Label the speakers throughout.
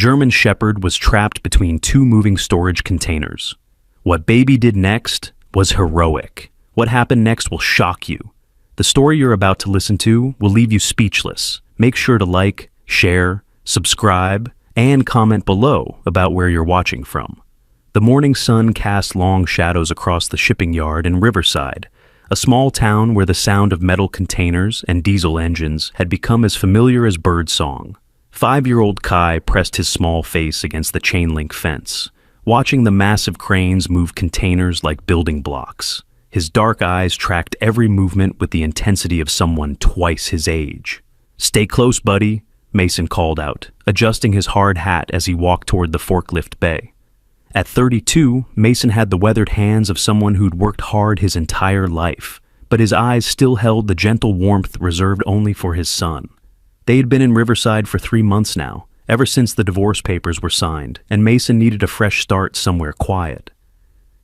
Speaker 1: German Shepherd was trapped between two moving storage containers. What Baby did next was heroic. What happened next will shock you. The story you're about to listen to will leave you speechless. Make sure to like, share, subscribe, and comment below about where you're watching from. The morning sun cast long shadows across the shipping yard in Riverside, a small town where the sound of metal containers and diesel engines had become as familiar as birdsong. 5-year-old Kai pressed his small face against the chain-link fence, watching the massive cranes move containers like building blocks. His dark eyes tracked every movement with the intensity of someone twice his age. "Stay close, buddy," Mason called out, adjusting his hard hat as he walked toward the forklift bay. At 32, Mason had the weathered hands of someone who'd worked hard his entire life, but his eyes still held the gentle warmth reserved only for his son. They had been in Riverside for 3 months now, ever since the divorce papers were signed, and Mason needed a fresh start somewhere quiet.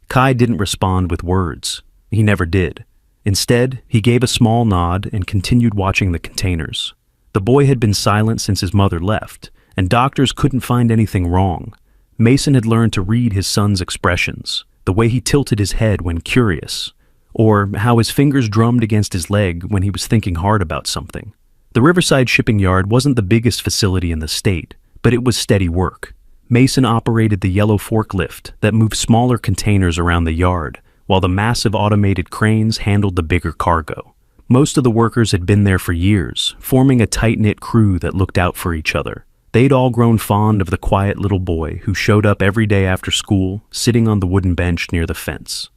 Speaker 1: Kai didn't respond with words. He never did. Instead, he gave a small nod and continued watching the containers. The boy had been silent since his mother left, and doctors couldn't find anything wrong. Mason had learned to read his son's expressions, the way he tilted his head when curious, or how his fingers drummed against his leg when he was thinking hard about something. The Riverside shipping yard wasn't the biggest facility in the state, but it was steady work. Mason operated the yellow forklift that moved smaller containers around the yard, while the massive automated cranes handled the bigger cargo. Most of the workers had been there for years, forming a tight-knit crew that looked out for each other. They'd all grown fond of the quiet little boy who showed up every day after school, sitting on the wooden bench near the fence.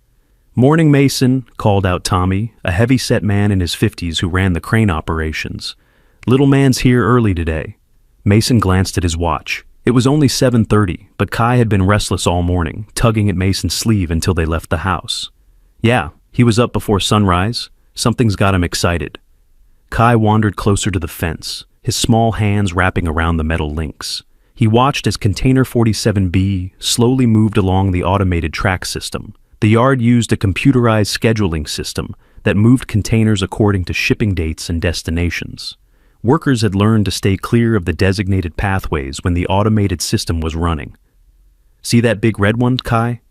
Speaker 1: "Morning, Mason," called out Tommy, a heavy-set man in his 50s who ran the crane operations. "Little man's here early today." Mason glanced at his watch. It was only 7:30, but Kai had been restless all morning, tugging at Mason's sleeve until they left the house. "Yeah, he was up before sunrise. Something's got him excited." Kai wandered closer to the fence, his small hands wrapping around the metal links. He watched as Container 47B slowly moved along the automated track system. The yard used a computerized scheduling system that moved containers according to shipping dates and destinations. Workers had learned to stay clear of the designated pathways when the automated system was running. "See that big red one, Kai?"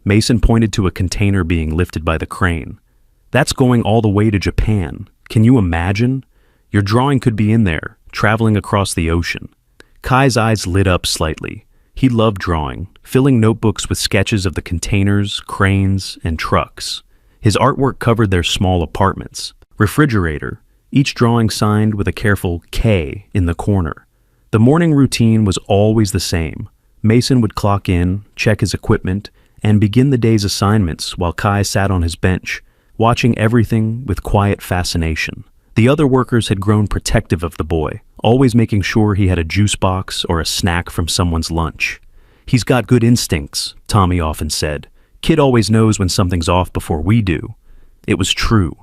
Speaker 1: Mason pointed to a container being lifted by the crane. "That's going all the way to Japan. Can you imagine? Your drawing could be in there, traveling across the ocean." Kai's eyes lit up slightly. He loved drawing, filling notebooks with sketches of the containers, cranes, and trucks. His artwork covered their small apartments, refrigerator, each drawing signed with a careful K in the corner. The morning routine was always the same. Mason would clock in, check his equipment, and begin the day's assignments while Kai sat on his bench, watching everything with quiet fascination. The other workers had grown protective of the boy, always making sure he had a juice box or a snack from someone's lunch. "He's got good instincts," Tommy often said. "Kid always knows when something's off before we do." It was true.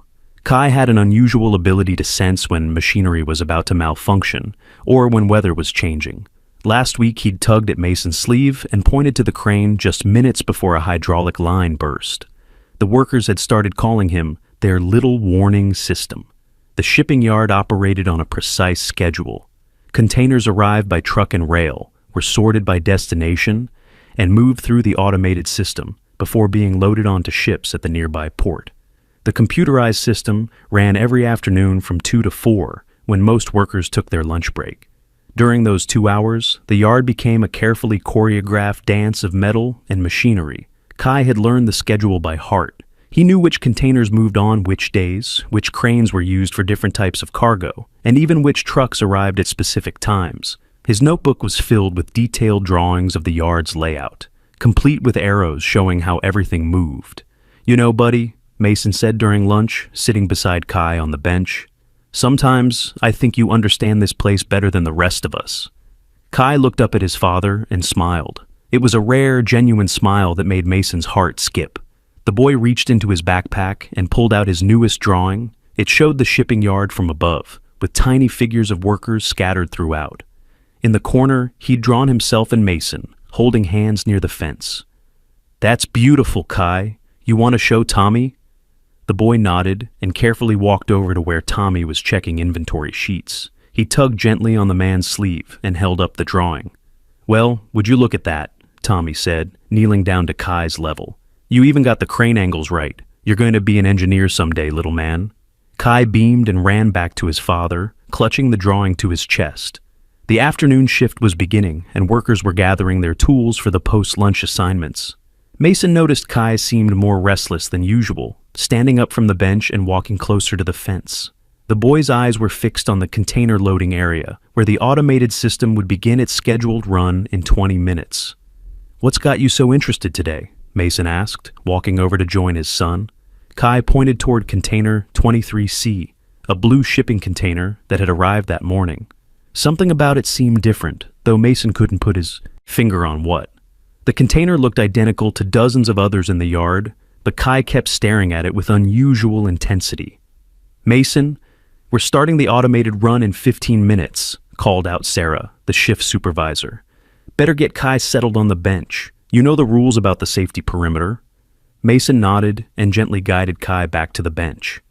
Speaker 1: Kai had an unusual ability to sense when machinery was about to malfunction, or when weather was changing. Last week he'd tugged at Mason's sleeve and pointed to the crane just minutes before a hydraulic line burst. The workers had started calling him their little warning system. The shipping yard operated on a precise schedule. Containers arrived by truck and rail, were sorted by destination, and moved through the automated system before being loaded onto ships at the nearby port. The computerized system ran every afternoon from 2 to 4, when most workers took their lunch break. During those 2 hours, the yard became a carefully choreographed dance of metal and machinery. Kai had learned the schedule by heart. He knew which containers moved on which days, which cranes were used for different types of cargo, and even which trucks arrived at specific times. His notebook was filled with detailed drawings of the yard's layout, complete with arrows showing how everything moved. "You know, buddy," Mason said during lunch, sitting beside Kai on the bench, "sometimes I think you understand this place better than the rest of us." Kai looked up at his father and smiled. It was a rare, genuine smile that made Mason's heart skip. The boy reached into his backpack and pulled out his newest drawing. It showed the shipping yard from above, with tiny figures of workers scattered throughout. In the corner, he'd drawn himself and Mason, holding hands near the fence. "That's beautiful, Kai. You want to show Tommy?" The boy nodded and carefully walked over to where Tommy was checking inventory sheets. He tugged gently on the man's sleeve and held up the drawing. "Well, would you look at that?" Tommy said, kneeling down to Kai's level. "You even got the crane angles right. You're going to be an engineer someday, little man." Kai beamed and ran back to his father, clutching the drawing to his chest. The afternoon shift was beginning, and workers were gathering their tools for the post-lunch assignments. Mason noticed Kai seemed more restless than usual, standing up from the bench and walking closer to the fence. The boy's eyes were fixed on the container loading area, where the automated system would begin its scheduled run in 20 minutes. "What's got you so interested today?" Mason asked, walking over to join his son. Kai pointed toward container 23C, a blue shipping container that had arrived that morning. Something about it seemed different, though Mason couldn't put his finger on what. The container looked identical to dozens of others in the yard, but Kai kept staring at it with unusual intensity. "Mason, we're starting the automated run in 15 minutes, called out Sarah, the shift supervisor. "Better get Kai settled on the bench. You know the rules about the safety perimeter." Mason nodded and gently guided Kai back to the bench.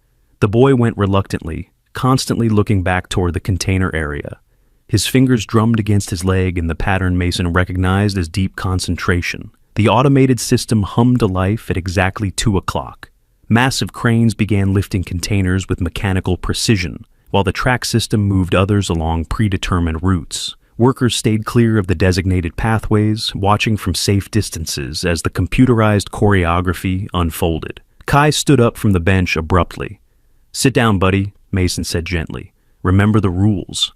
Speaker 1: The boy went reluctantly, constantly looking back toward the container area. His fingers drummed against his leg in the pattern Mason recognized as deep concentration. The automated system hummed to life at exactly 2 o'clock. Massive cranes began lifting containers with mechanical precision, while the track system moved others along predetermined routes. Workers stayed clear of the designated pathways, watching from safe distances as the computerized choreography unfolded. Kai stood up from the bench abruptly. "Sit down, buddy," Mason said gently. "Remember the rules."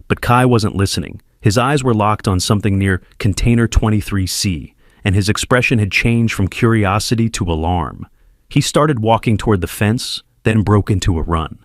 Speaker 1: But Kai wasn't listening. His eyes were locked on something near container 23C, and his expression had changed from curiosity to alarm. He started walking toward the fence, then broke into a run.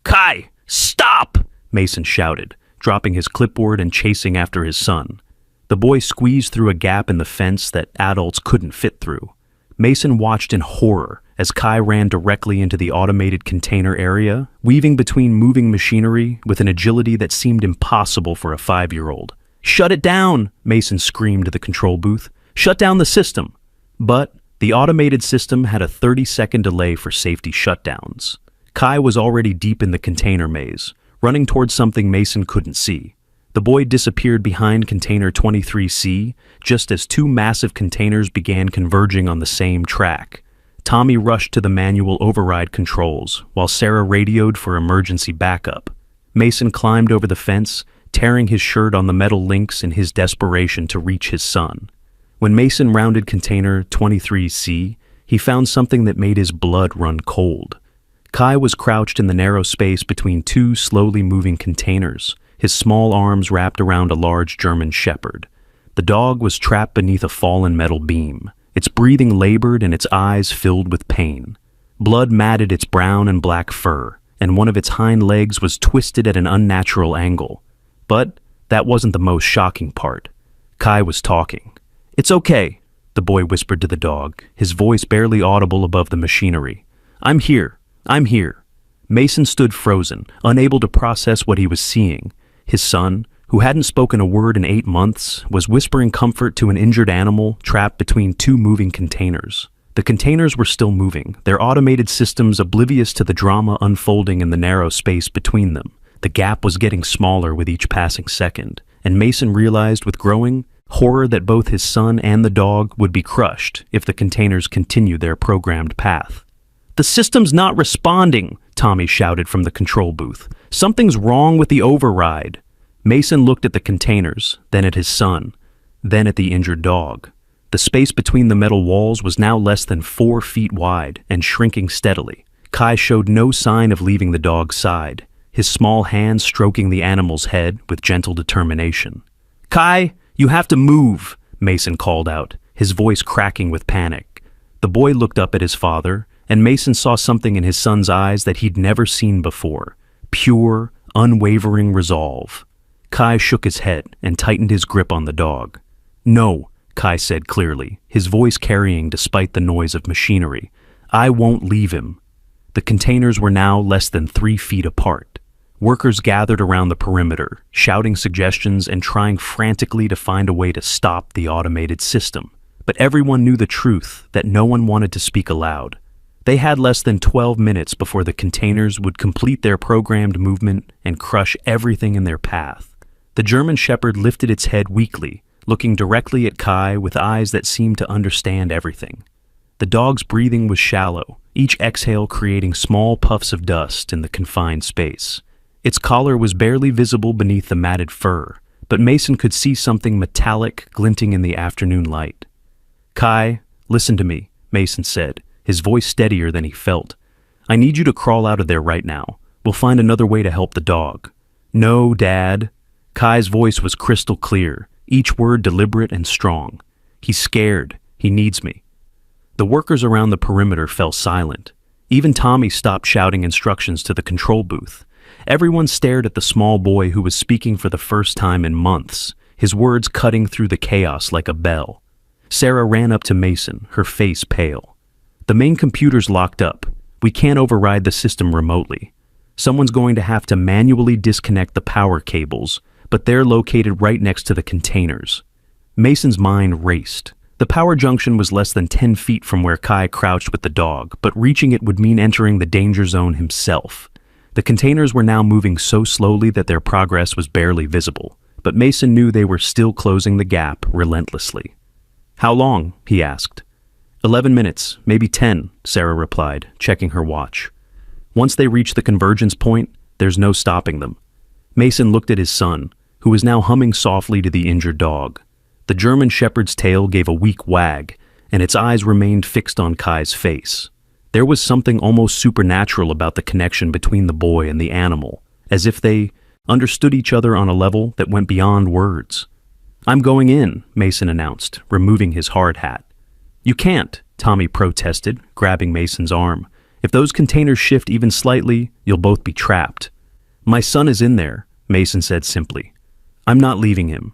Speaker 1: "Kai, stop!" Mason shouted, dropping his clipboard and chasing after his son. The boy squeezed through a gap in the fence that adults couldn't fit through. Mason watched in horror as Kai ran directly into the automated container area, weaving between moving machinery with an agility that seemed impossible for a 5-year-old. "Shut it down!" Mason screamed to the control booth. "Shut down the system!" But the automated system had a 30-second delay for safety shutdowns. Kai was already deep in the container maze, running towards something Mason couldn't see. The boy disappeared behind container 23C just as 2 massive containers began converging on the same track. Tommy rushed to the manual override controls, while Sarah radioed for emergency backup. Mason climbed over the fence, tearing his shirt on the metal links in his desperation to reach his son. When Mason rounded container 23C, he found something that made his blood run cold. Kai was crouched in the narrow space between 2 slowly moving containers, his small arms wrapped around a large German shepherd. The dog was trapped beneath a fallen metal beam, its breathing labored and its eyes filled with pain. Blood matted its brown and black fur, and one of its hind legs was twisted at an unnatural angle. But that wasn't the most shocking part. Kai was talking. "It's okay," the boy whispered to the dog, his voice barely audible above the machinery. "I'm here. I'm here." Mason stood frozen, unable to process what he was seeing. His son, who hadn't spoken a word in 8 months, was whispering comfort to an injured animal trapped between 2 moving containers. The containers were still moving, their automated systems oblivious to the drama unfolding in the narrow space between them. The gap was getting smaller with each passing second, and Mason realized with growing horror that both his son and the dog would be crushed if the containers continued their programmed path. "The system's not responding," Tommy shouted from the control booth. "Something's wrong with the override." Mason looked at the containers, then at his son, then at the injured dog. The space between the metal walls was now less than 4 feet wide and shrinking steadily. Kai showed no sign of leaving the dog's side, his small hand stroking the animal's head with gentle determination. "Kai, you have to move," Mason called out, his voice cracking with panic. The boy looked up at his father, and Mason saw something in his son's eyes that he'd never seen before. Pure, unwavering resolve. Kai shook his head and tightened his grip on the dog. "No," Kai said clearly, his voice carrying despite the noise of machinery. "I won't leave him." The containers were now less than 3 feet apart. Workers gathered around the perimeter, shouting suggestions and trying frantically to find a way to stop the automated system. But everyone knew the truth that no one wanted to speak aloud. They had less than 12 minutes before the containers would complete their programmed movement and crush everything in their path. The German shepherd lifted its head weakly, looking directly at Kai with eyes that seemed to understand everything. The dog's breathing was shallow, each exhale creating small puffs of dust in the confined space. Its collar was barely visible beneath the matted fur, but Mason could see something metallic glinting in the afternoon light. "Kai, listen to me," Mason said, his voice steadier than he felt. "I need you to crawl out of there right now. We'll find another way to help the dog." "No, Dad." Kai's voice was crystal clear, each word deliberate and strong. "He's scared. He needs me." The workers around the perimeter fell silent. Even Tommy stopped shouting instructions to the control booth. Everyone stared at the small boy who was speaking for the first time in months, his words cutting through the chaos like a bell. Sarah ran up to Mason, her face pale. "The main computer's locked up. We can't override the system remotely. Someone's going to have to manually disconnect the power cables, but they're located right next to the containers." Mason's mind raced. The power junction was less than 10 feet from where Kai crouched with the dog, but reaching it would mean entering the danger zone himself. The containers were now moving so slowly that their progress was barely visible, but Mason knew they were still closing the gap relentlessly. "How long?" he asked. 11 minutes, maybe 10, Sarah replied, checking her watch. "Once they reach the convergence point, there's no stopping them." Mason looked at his son, who was now humming softly to the injured dog. The German Shepherd's tail gave a weak wag, and its eyes remained fixed on Kai's face. There was something almost supernatural about the connection between the boy and the animal, as if they understood each other on a level that went beyond words. "I'm going in," Mason announced, removing his hard hat. "You can't," Tommy protested, grabbing Mason's arm. "If those containers shift even slightly, you'll both be trapped." "My son is in there," Mason said simply. "I'm not leaving him."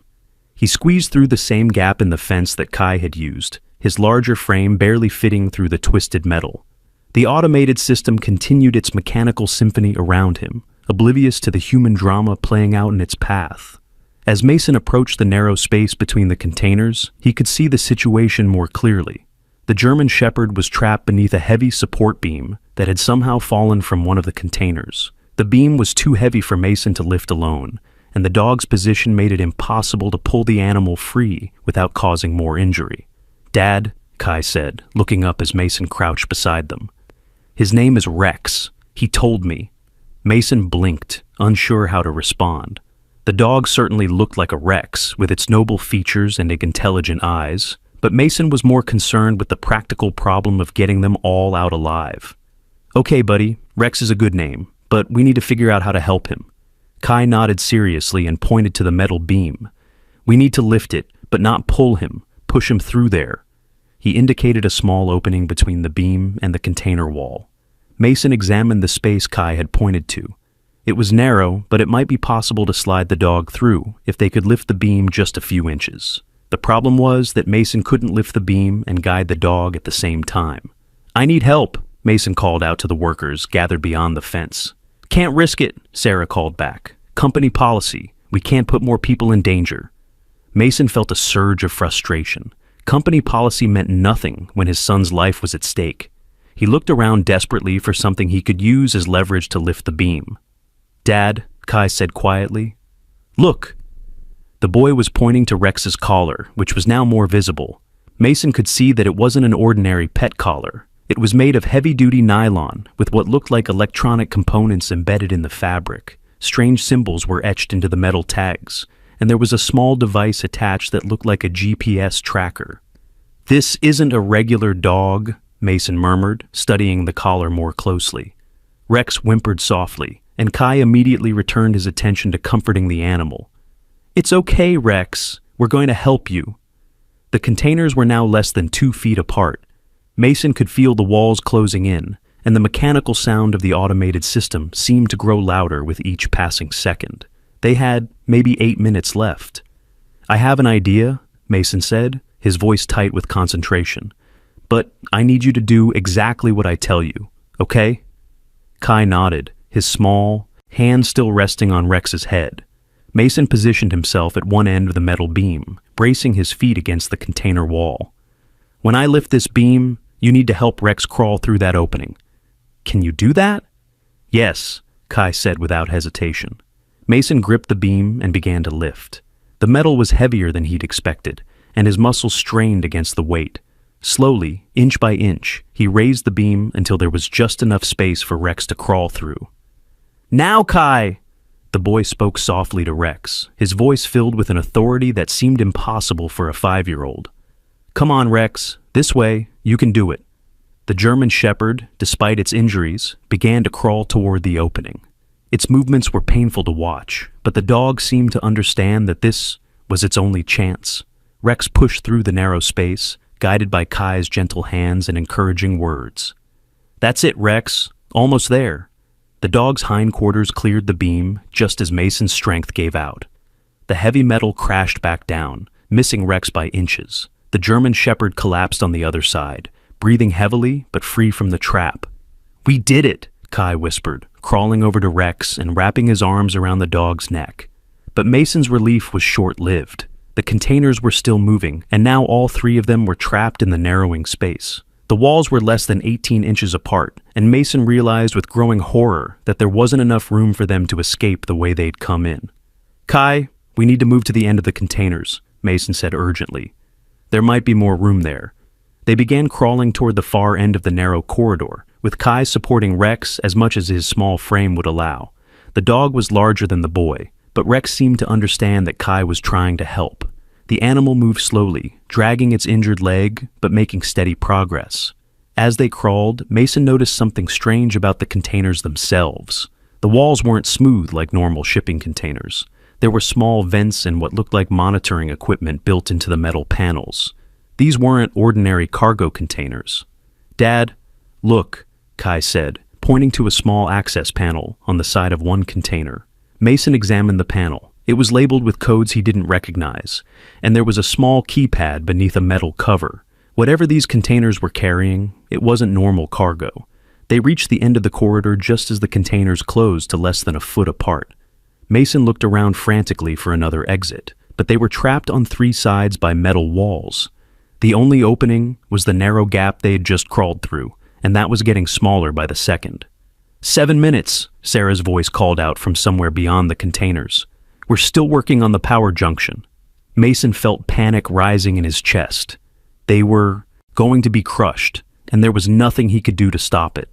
Speaker 1: He squeezed through the same gap in the fence that Kai had used, his larger frame barely fitting through the twisted metal. The automated system continued its mechanical symphony around him, oblivious to the human drama playing out in its path. As Mason approached the narrow space between the containers, he could see the situation more clearly. The German Shepherd was trapped beneath a heavy support beam that had somehow fallen from one of the containers. The beam was too heavy for Mason to lift alone, and the dog's position made it impossible to pull the animal free without causing more injury. "Dad," Kai said, looking up as Mason crouched beside them. "His name is Rex. He told me." Mason blinked, unsure how to respond. The dog certainly looked like a Rex, with its noble features and intelligent eyes, but Mason was more concerned with the practical problem of getting them all out alive. "Okay, buddy, Rex is a good name, but we need to figure out how to help him." Kai nodded seriously and pointed to the metal beam. "We need to lift it, but not pull him, push him through there." He indicated a small opening between the beam and the container wall. Mason examined the space Kai had pointed to. It was narrow, but it might be possible to slide the dog through if they could lift the beam just a few inches. The problem was that Mason couldn't lift the beam and guide the dog at the same time. "I need help," Mason called out to the workers gathered beyond the fence. "Can't risk it," Sarah called back. "Company policy. We can't put more people in danger." Mason felt a surge of frustration. Company policy meant nothing when his son's life was at stake. He looked around desperately for something he could use as leverage to lift the beam. "Dad," Kai said quietly. "Look." The boy was pointing to Rex's collar, which was now more visible. Mason could see that it wasn't an ordinary pet collar. It was made of heavy-duty nylon, with what looked like electronic components embedded in the fabric. Strange symbols were etched into the metal tags, and there was a small device attached that looked like a GPS tracker. "This isn't a regular dog," Mason murmured, studying the collar more closely. Rex whimpered softly, and Kai immediately returned his attention to comforting the animal. "It's okay, Rex. We're going to help you." The containers were now less than 2 feet apart. Mason could feel the walls closing in, and the mechanical sound of the automated system seemed to grow louder with each passing second. They had maybe 8 minutes left. "I have an idea," Mason said, his voice tight with concentration. "But I need you to do exactly what I tell you, okay?" Kai nodded, his small hand still resting on Rex's head. Mason positioned himself at one end of the metal beam, bracing his feet against the container wall. "When I lift this beam, you need to help Rex crawl through that opening." "Can you do that?" "Yes," Kai said without hesitation. Mason gripped the beam and began to lift. The metal was heavier than he'd expected, and his muscles strained against the weight. Slowly, inch by inch, he raised the beam until there was just enough space for Rex to crawl through. "Now, Kai!" The boy spoke softly to Rex, his voice filled with an authority that seemed impossible for a 5-year-old. "Come on, Rex. This way. You can do it." The German Shepherd, despite its injuries, began to crawl toward the opening. Its movements were painful to watch, but the dog seemed to understand that this was its only chance. Rex pushed through the narrow space, guided by Kai's gentle hands and encouraging words. "That's it, Rex. Almost there." The dog's hindquarters cleared the beam just as Mason's strength gave out. The heavy metal crashed back down, missing Rex by inches. The German Shepherd collapsed on the other side, breathing heavily but free from the trap. "We did it," Kai whispered, crawling over to Rex and wrapping his arms around the dog's neck. But Mason's relief was short-lived. The containers were still moving, and now all 3 of them were trapped in the narrowing space. The walls were less than 18 inches apart, and Mason realized with growing horror that there wasn't enough room for them to escape the way they'd come in. "Kai, we need to move to the end of the containers," Mason said urgently. There might be more room there. They began crawling toward the far end of the narrow corridor, with Kai supporting Rex as much as his small frame would allow. The dog was larger than the boy, but Rex seemed to understand that Kai was trying to help. The animal moved slowly, dragging its injured leg, but making steady progress. As they crawled, Mason noticed something strange about the containers themselves. The walls weren't smooth like normal shipping containers. There were small vents and what looked like monitoring equipment built into the metal panels. These weren't ordinary cargo containers. "Dad, look," Kai said, pointing to a small access panel on the side of one container. Mason examined the panel. It was labeled with codes he didn't recognize, and there was a small keypad beneath a metal cover. Whatever these containers were carrying, it wasn't normal cargo. They reached the end of the corridor just as the containers closed to less than a foot apart. Mason looked around frantically for another exit, but they were trapped on 3 sides by metal walls. The only opening was the narrow gap they had just crawled through, and that was getting smaller by the second. 7 minutes, Sarah's voice called out from somewhere beyond the containers. "We're still working on the power junction." Mason felt panic rising in his chest. They were going to be crushed, and there was nothing he could do to stop it.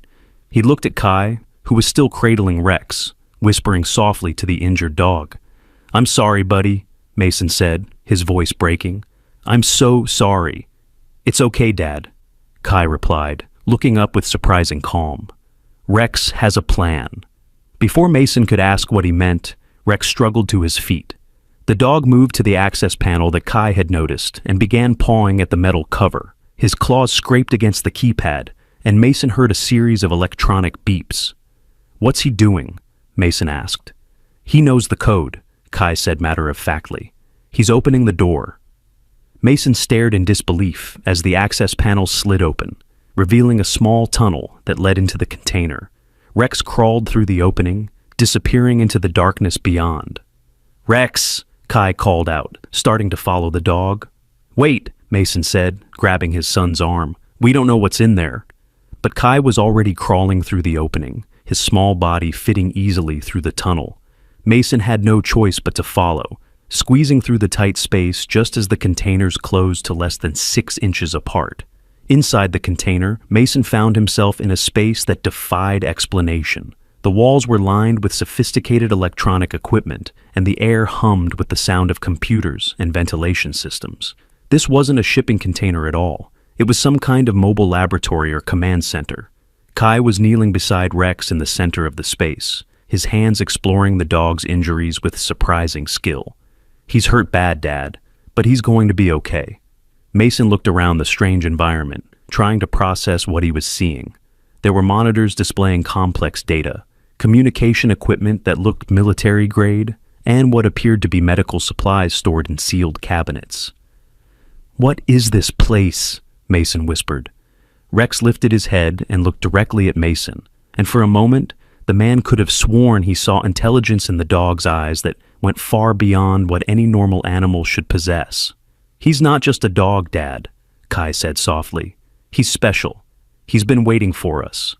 Speaker 1: He looked at Kai, who was still cradling Rex, whispering softly to the injured dog. "I'm sorry, buddy," Mason said, his voice breaking. "I'm so sorry." "It's okay, Dad," Kai replied, looking up with surprising calm. "Rex has a plan." Before Mason could ask what he meant, Rex struggled to his feet. The dog moved to the access panel that Kai had noticed and began pawing at the metal cover. His claws scraped against the keypad, and Mason heard a series of electronic beeps. "What's he doing?" Mason asked. "He knows the code," Kai said matter-of-factly. "He's opening the door." Mason stared in disbelief as the access panel slid open, revealing a small tunnel that led into the container. Rex crawled through the opening, disappearing into the darkness beyond. "Rex!" Kai called out, starting to follow the dog. "Wait," Mason said, grabbing his son's arm. "We don't know what's in there." But Kai was already crawling through the opening, his small body fitting easily through the tunnel. Mason had no choice but to follow, squeezing through the tight space just as the containers closed to less than 6 inches apart. Inside the container, Mason found himself in a space that defied explanation. The walls were lined with sophisticated electronic equipment, and the air hummed with the sound of computers and ventilation systems. This wasn't a shipping container at all. It was some kind of mobile laboratory or command center. Kai was kneeling beside Rex in the center of the space, his hands exploring the dog's injuries with surprising skill. "He's hurt bad, Dad, but he's going to be okay." Mason looked around the strange environment, trying to process what he was seeing. There were monitors displaying complex data, communication equipment that looked military-grade, and what appeared to be medical supplies stored in sealed cabinets. "What is this place?" Mason whispered. Rex lifted his head and looked directly at Mason, and for a moment, the man could have sworn he saw intelligence in the dog's eyes that went far beyond what any normal animal should possess. "He's not just a dog, Dad," Kai said softly. "He's special. He's been waiting for us."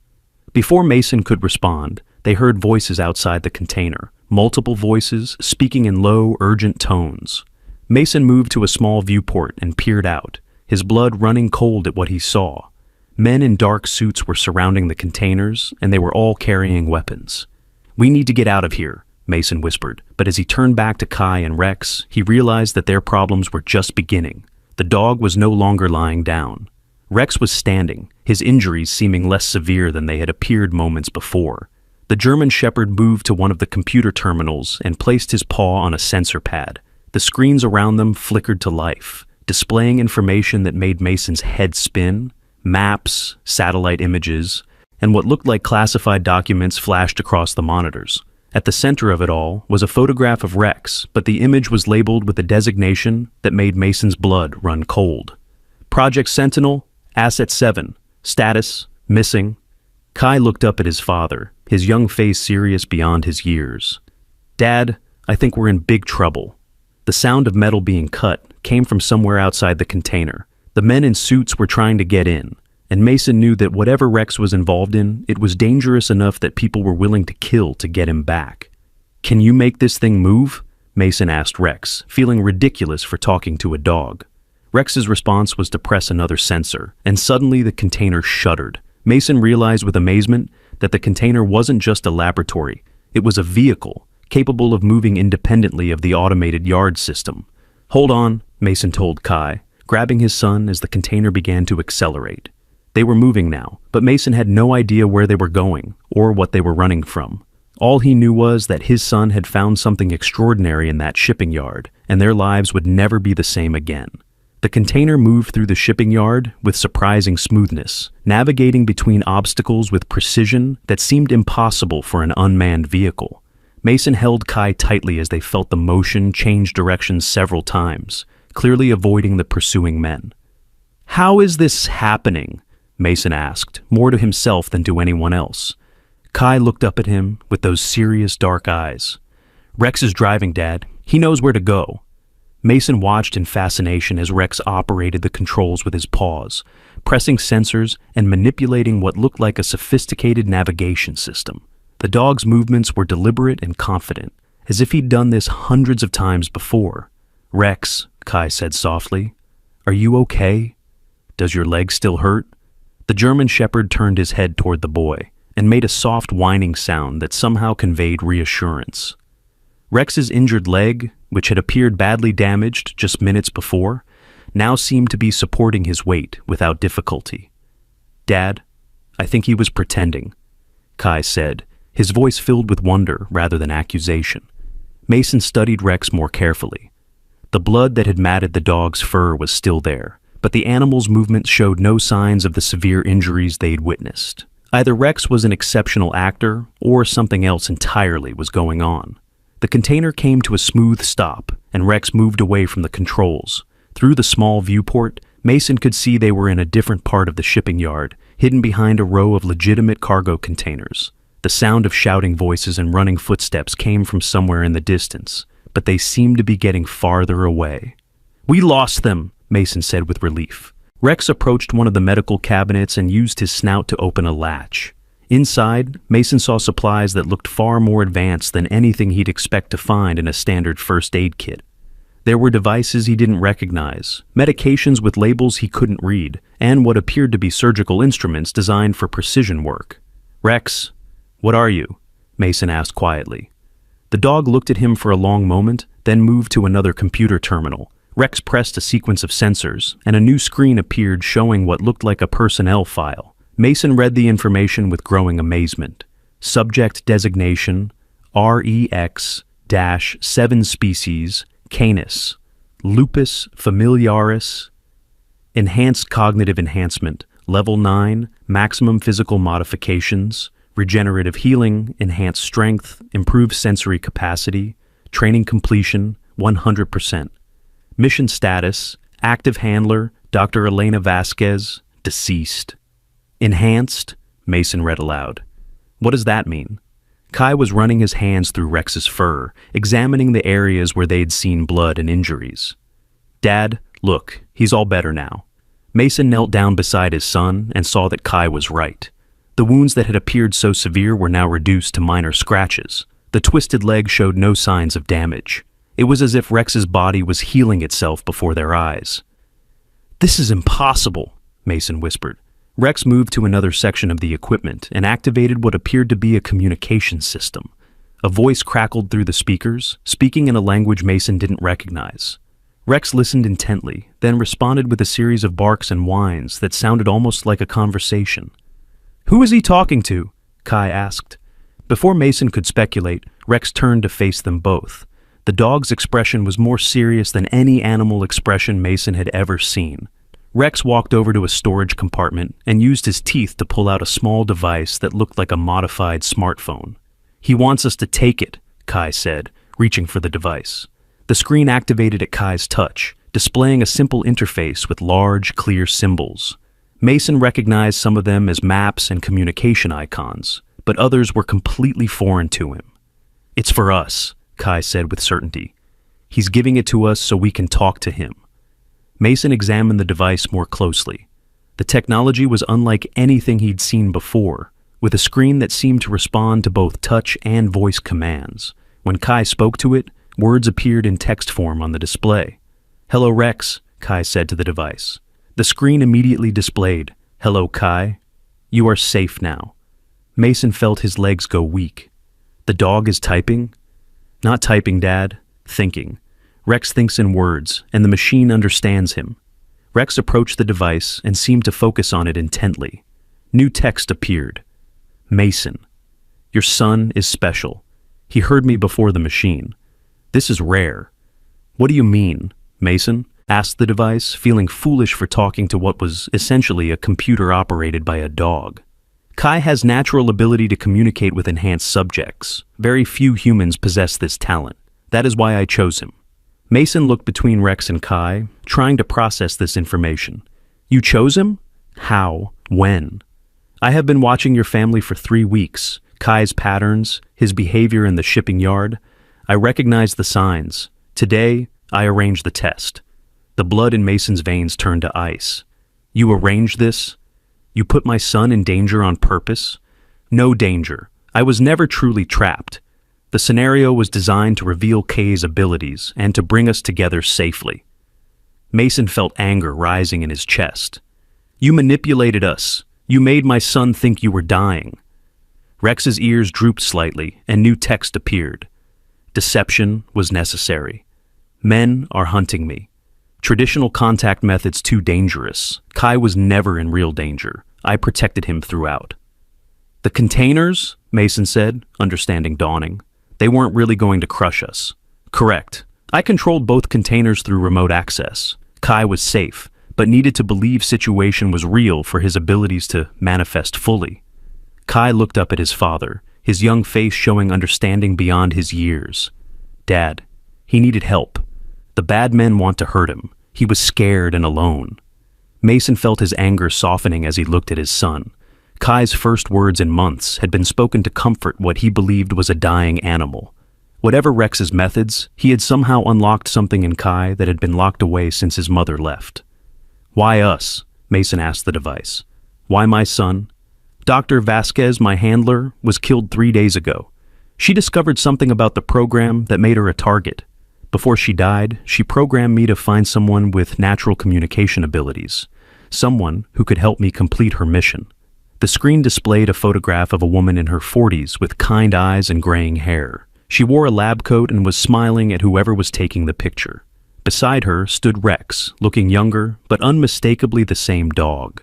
Speaker 1: Before Mason could respond, they heard voices outside the container, multiple voices speaking in low, urgent tones. Mason moved to a small viewport and peered out, his blood running cold at what he saw. Men in dark suits were surrounding the containers, and they were all carrying weapons. "We need to get out of here," Mason whispered, but as he turned back to Kai and Rex, he realized that their problems were just beginning. The dog was no longer lying down. Rex was standing, his injuries seeming less severe than they had appeared moments before. The German Shepherd moved to one of the computer terminals and placed his paw on a sensor pad. The screens around them flickered to life, displaying information that made Mason's head spin. Maps, satellite images, and what looked like classified documents flashed across the monitors. At the center of it all was a photograph of Rex, but the image was labeled with a designation that made Mason's blood run cold. Project Sentinel, Asset 7, status, missing. Kai looked up at his father, his young face serious beyond his years. "Dad, I think we're in big trouble." The sound of metal being cut came from somewhere outside the container. The men in suits were trying to get in, and Mason knew that whatever Rex was involved in, it was dangerous enough that people were willing to kill to get him back. "Can you make this thing move?" Mason asked Rex, feeling ridiculous for talking to a dog. Rex's response was to press another sensor, and suddenly the container shuddered. Mason realized with amazement that the container wasn't just a laboratory, it was a vehicle, capable of moving independently of the automated yard system. "Hold on," Mason told Kai, grabbing his son as the container began to accelerate. They were moving now, but Mason had no idea where they were going or what they were running from. All he knew was that his son had found something extraordinary in that shipping yard, and their lives would never be the same again. The container moved through the shipping yard with surprising smoothness, navigating between obstacles with precision that seemed impossible for an unmanned vehicle. Mason held Kai tightly as they felt the motion change directions several times, clearly avoiding the pursuing men. "How is this happening?" Mason asked, more to himself than to anyone else. Kai looked up at him with those serious dark eyes. "Rex is driving, Dad. He knows where to go." Mason watched in fascination as Rex operated the controls with his paws, pressing sensors and manipulating what looked like a sophisticated navigation system. The dog's movements were deliberate and confident, as if he'd done this hundreds of times before. "Rex," Kai said softly, "are you okay? Does your leg still hurt?" The German Shepherd turned his head toward the boy and made a soft whining sound that somehow conveyed reassurance. Rex's injured leg, which had appeared badly damaged just minutes before, now seemed to be supporting his weight without difficulty. "Dad, I think he was pretending," Kai said, his voice filled with wonder rather than accusation. Mason studied Rex more carefully. The blood that had matted the dog's fur was still there, but the animal's movements showed no signs of the severe injuries they'd witnessed. Either Rex was an exceptional actor, or something else entirely was going on. The container came to a smooth stop, and Rex moved away from the controls. Through the small viewport, Mason could see they were in a different part of the shipping yard, hidden behind a row of legitimate cargo containers. The sound of shouting voices and running footsteps came from somewhere in the distance, but they seemed to be getting farther away. "We lost them," Mason said with relief. Rex approached one of the medical cabinets and used his snout to open a latch. Inside, Mason saw supplies that looked far more advanced than anything he'd expect to find in a standard first aid kit. There were devices he didn't recognize, medications with labels he couldn't read, and what appeared to be surgical instruments designed for precision work. "Rex, what are you?" Mason asked quietly. The dog looked at him for a long moment, then moved to another computer terminal. Rex pressed a sequence of sensors, and a new screen appeared showing what looked like a personnel file. Mason read the information with growing amazement. Subject designation, REX-7 species, Canis, Lupus familiaris, enhanced cognitive enhancement, level 9, maximum physical modifications, regenerative healing, enhanced strength, improved sensory capacity, training completion, 100%. Mission status, active handler, Dr. Elena Vasquez, deceased. Enhanced, Mason read aloud. What does that mean? Kai was running his hands through Rex's fur, examining the areas where they'd seen blood and injuries. "Dad, look, he's all better now." Mason knelt down beside his son and saw that Kai was right. The wounds that had appeared so severe were now reduced to minor scratches. The twisted leg showed no signs of damage. It was as if Rex's body was healing itself before their eyes. "This is impossible," Mason whispered. Rex moved to another section of the equipment and activated what appeared to be a communication system. A voice crackled through the speakers, speaking in a language Mason didn't recognize. Rex listened intently, then responded with a series of barks and whines that sounded almost like a conversation. "Who is he talking to?" Kai asked. Before Mason could speculate, Rex turned to face them both. The dog's expression was more serious than any animal expression Mason had ever seen. Rex walked over to a storage compartment and used his teeth to pull out a small device that looked like a modified smartphone. "He wants us to take it," Kai said, reaching for the device. The screen activated at Kai's touch, displaying a simple interface with large, clear symbols. Mason recognized some of them as maps and communication icons, but others were completely foreign to him. "It's for us," Kai said with certainty. "He's giving it to us so we can talk to him." Mason examined the device more closely. The technology was unlike anything he'd seen before, with a screen that seemed to respond to both touch and voice commands. When Kai spoke to it, words appeared in text form on the display. "Hello, Rex," Kai said to the device. The screen immediately displayed, "Hello, Kai. You are safe now." Mason felt his legs go weak. The dog is typing? Not typing, Dad. Thinking. Rex thinks in words, and the machine understands him. Rex approached the device and seemed to focus on it intently. New text appeared. "Mason, your son is special. He heard me before the machine. This is rare." "What do you mean, Mason?" asked the device, feeling foolish for talking to what was essentially a computer operated by a dog. "Kai has natural ability to communicate with enhanced subjects. Very few humans possess this talent. That is why I chose him." Mason looked between Rex and Kai, trying to process this information. "You chose him? How? When?" "I have been watching your family for 3 weeks. Kai's patterns, his behavior in the shipping yard. I recognized the signs. Today, I arranged the test." The blood in Mason's veins turned to ice. "You arranged this? You put my son in danger on purpose?" "No danger. I was never truly trapped. The scenario was designed to reveal Kai's abilities and to bring us together safely." Mason felt anger rising in his chest. "You manipulated us. You made my son think you were dying." Rex's ears drooped slightly and new text appeared. "Deception was necessary. Men are hunting me. Traditional contact methods too dangerous. Kai was never in real danger. I protected him throughout." "The containers?" Mason said, understanding dawning. "They weren't really going to crush us." "Correct. I controlled both containers through remote access. Kai was safe, but needed to believe situation was real for his abilities to manifest fully." Kai looked up at his father, his young face showing understanding beyond his years. "Dad, he needed help. The bad men want to hurt him. He was scared and alone." Mason felt his anger softening as he looked at his son. Kai's first words in months had been spoken to comfort what he believed was a dying animal. Whatever Rex's methods, he had somehow unlocked something in Kai that had been locked away since his mother left. "Why us?" Mason asked the device. "Why my son? Dr. Vasquez, my handler, was killed 3 days ago. She discovered something about the program that made her a target. Before she died, she programmed me to find someone with natural communication abilities, someone who could help me complete her mission." The screen displayed a photograph of a woman in her 40s with kind eyes and graying hair. She wore a lab coat and was smiling at whoever was taking the picture. Beside her stood Rex, looking younger, but unmistakably the same dog.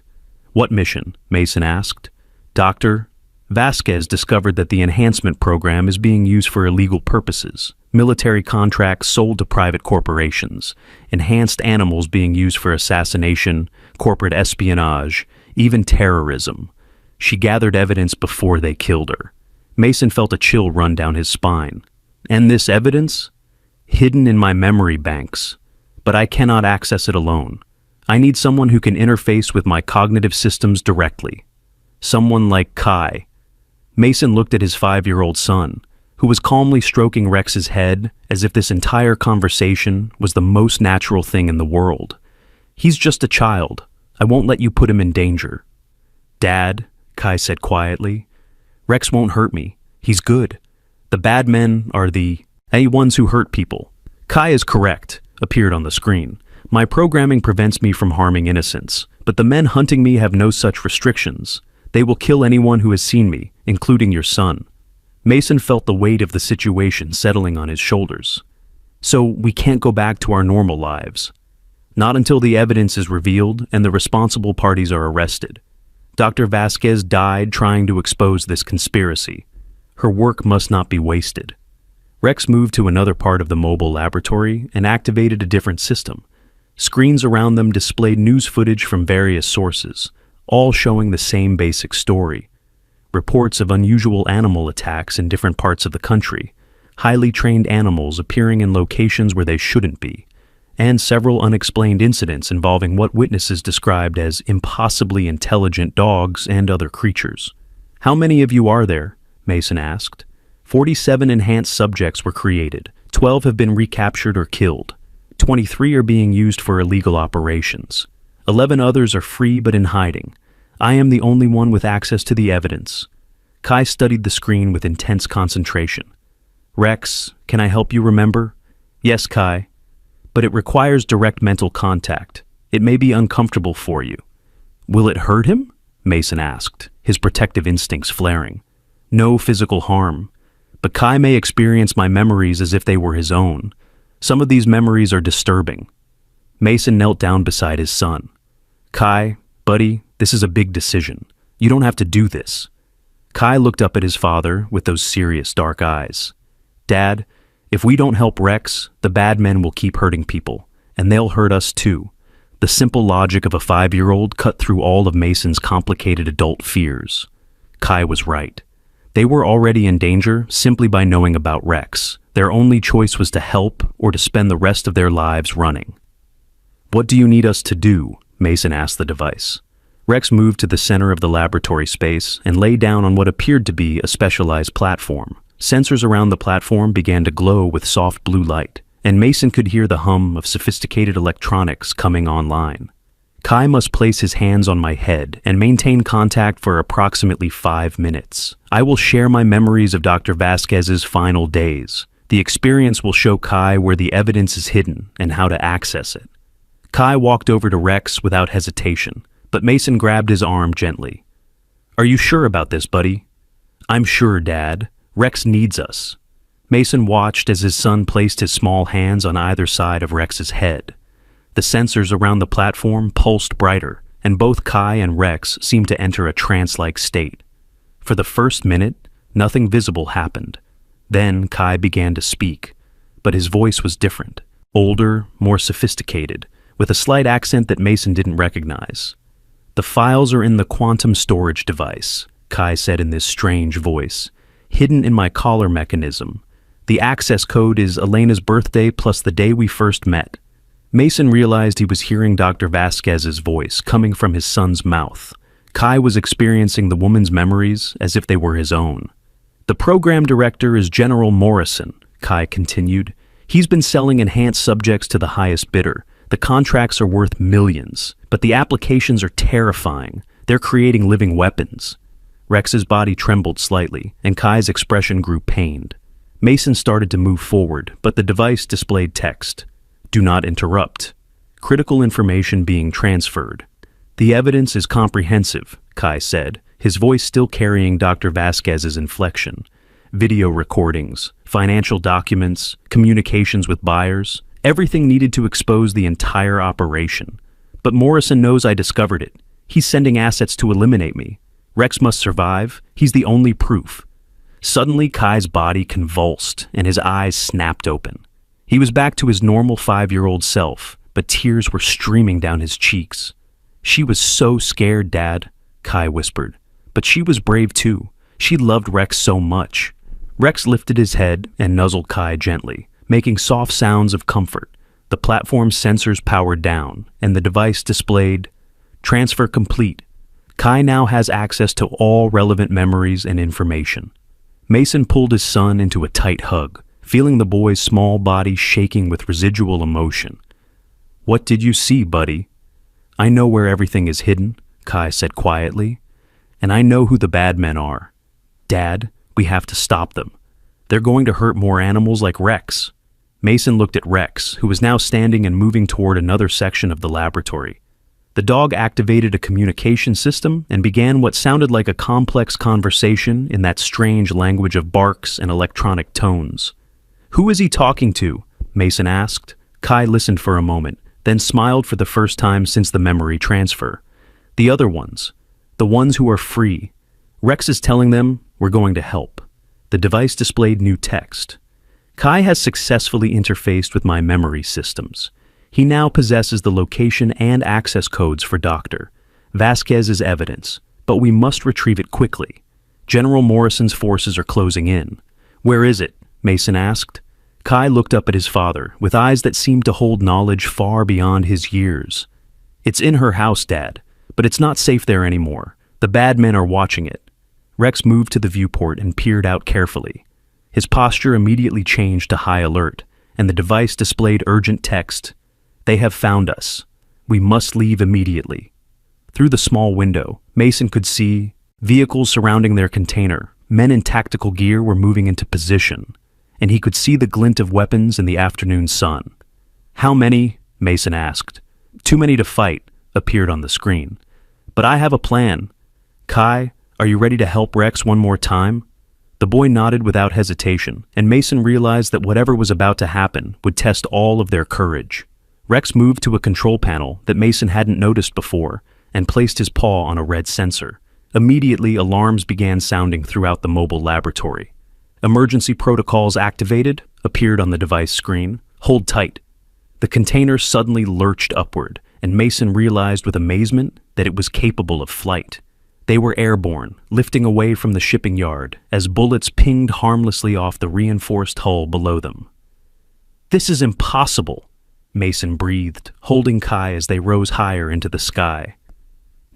Speaker 1: "What mission?" Mason asked. "Dr. Vasquez discovered that the enhancement program is being used for illegal purposes. Military contracts sold to private corporations, enhanced animals being used for assassination, corporate espionage, even terrorism. She gathered evidence before they killed her." Mason felt a chill run down his spine. "And this evidence? Hidden in my memory banks. But I cannot access it alone. I need someone who can interface with my cognitive systems directly. Someone like Kai." Mason looked at his 5-year-old son, who was calmly stroking Rex's head as if this entire conversation was the most natural thing in the world. "He's just a child. I won't let you put him in danger." "Dad," Kai said quietly, "Rex won't hurt me. He's good. The bad men are the ones who hurt people." Kai is correct, appeared on the screen. My programming prevents me from harming innocents, but the men hunting me have no such restrictions. They will kill anyone who has seen me, including your son. Mason felt the weight of the situation settling on his shoulders. So we can't go back to our normal lives. Not until the evidence is revealed and the responsible parties are arrested. Dr. Vasquez died trying to expose this conspiracy. Her work must not be wasted. Rex moved to another part of the mobile laboratory and activated a different system. Screens around them displayed news footage from various sources, all showing the same basic story. Reports of unusual animal attacks in different parts of the country, highly trained animals appearing in locations where they shouldn't be, and several unexplained incidents involving what witnesses described as impossibly intelligent dogs and other creatures. How many of you are there? Mason asked. 47 enhanced subjects were created. 12 have been recaptured or killed. 23 are being used for illegal operations. 11 others are free but in hiding. I am the only one with access to the evidence. Kai studied the screen with intense concentration. Rex, can I help you remember? Yes, Kai. But it requires direct mental contact. It may be uncomfortable for you. Will it hurt him? Mason asked, his protective instincts flaring. No physical harm. But Kai may experience my memories as if they were his own. Some of these memories are disturbing. Mason knelt down beside his son. Kai, buddy, this is a big decision. You don't have to do this. Kai looked up at his father with those serious dark eyes. Dad, if we don't help Rex, the bad men will keep hurting people, and they'll hurt us too. The simple logic of a 5-year-old cut through all of Mason's complicated adult fears. Kai was right. They were already in danger simply by knowing about Rex. Their only choice was to help or to spend the rest of their lives running. What do you need us to do? Mason asked the device. Rex moved to the center of the laboratory space and lay down on what appeared to be a specialized platform. Sensors around the platform began to glow with soft blue light, and Mason could hear the hum of sophisticated electronics coming online. Kai must place his hands on my head and maintain contact for approximately 5 minutes. I will share my memories of Dr. Vasquez's final days. The experience will show Kai where the evidence is hidden and how to access it. Kai walked over to Rex without hesitation, but Mason grabbed his arm gently. Are you sure about this, buddy? I'm sure, Dad. Rex needs us. Mason watched as his son placed his small hands on either side of Rex's head. The sensors around the platform pulsed brighter, and both Kai and Rex seemed to enter a trance-like state. For the first minute, nothing visible happened. Then Kai began to speak, but his voice was different, older, more sophisticated, with a slight accent that Mason didn't recognize. The files are in the quantum storage device, Kai said in this strange voice, hidden in my collar mechanism. The access code is Elena's birthday plus the day we first met. Mason realized he was hearing Dr. Vasquez's voice coming from his son's mouth. Kai was experiencing the woman's memories as if they were his own. The program director is General Morrison, Kai continued. He's been selling enhanced subjects to the highest bidder. The contracts are worth millions, but the applications are terrifying. They're creating living weapons. Rex's body trembled slightly, and Kai's expression grew pained. Mason started to move forward, but the device displayed text. Do not interrupt. Critical information being transferred. The evidence is comprehensive, Kai said, his voice still carrying Dr. Vasquez's inflection. Video recordings, financial documents, communications with buyers, everything needed to expose the entire operation. But Morrison knows I discovered it. He's sending assets to eliminate me. Rex must survive. He's the only proof. Suddenly, Kai's body convulsed and his eyes snapped open. He was back to his normal 5-year-old self, but tears were streaming down his cheeks. She was so scared, Dad, Kai whispered. But she was brave too. She loved Rex so much. Rex lifted his head and nuzzled Kai gently, making soft sounds of comfort. The platform's sensors powered down, and the device displayed, transfer complete. Kai now has access to all relevant memories and information. Mason pulled his son into a tight hug, feeling the boy's small body shaking with residual emotion. What did you see, buddy? I know where everything is hidden, Kai said quietly, and I know who the bad men are. Dad, we have to stop them. They're going to hurt more animals like Rex. Mason looked at Rex, who was now standing and moving toward another section of the laboratory. The dog activated a communication system and began what sounded like a complex conversation in that strange language of barks and electronic tones. "Who is he talking to?" Mason asked. Kai listened for a moment, then smiled for the first time since the memory transfer. "The other ones. The ones who are free. Rex is telling them we're going to help." The device displayed new text. "Kai has successfully interfaced with my memory systems. He now possesses the location and access codes for Dr. Vasquez's evidence, but we must retrieve it quickly. General Morrison's forces are closing in." "Where is it?" Mason asked. Kai looked up at his father, with eyes that seemed to hold knowledge far beyond his years. "It's in her house, Dad, but it's not safe there anymore. The bad men are watching it." Rex moved to the viewport and peered out carefully. His posture immediately changed to high alert, and the device displayed urgent text. "They have found us. We must leave immediately." Through the small window, Mason could see vehicles surrounding their container. Men in tactical gear were moving into position, and he could see the glint of weapons in the afternoon sun. "How many?" Mason asked. "Too many to fight," appeared on the screen. "But I have a plan. Kai, are you ready to help Rex one more time?" The boy nodded without hesitation, and Mason realized that whatever was about to happen would test all of their courage. Rex moved to a control panel that Mason hadn't noticed before and placed his paw on a red sensor. Immediately, alarms began sounding throughout the mobile laboratory. "Emergency protocols activated," appeared on the device screen. "Hold tight." The container suddenly lurched upward, and Mason realized with amazement that it was capable of flight. They were airborne, lifting away from the shipping yard as bullets pinged harmlessly off the reinforced hull below them. "This is impossible," Mason breathed, holding Kai as they rose higher into the sky.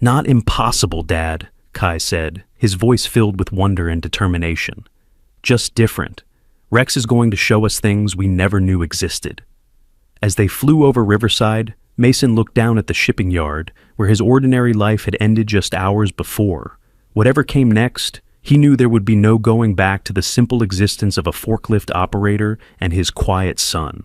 Speaker 1: "Not impossible, Dad," Kai said, his voice filled with wonder and determination. "Just different. Rex is going to show us things we never knew existed." As they flew over Riverside, Mason looked down at the shipping yard, where his ordinary life had ended just hours before. Whatever came next, he knew there would be no going back to the simple existence of a forklift operator and his quiet son.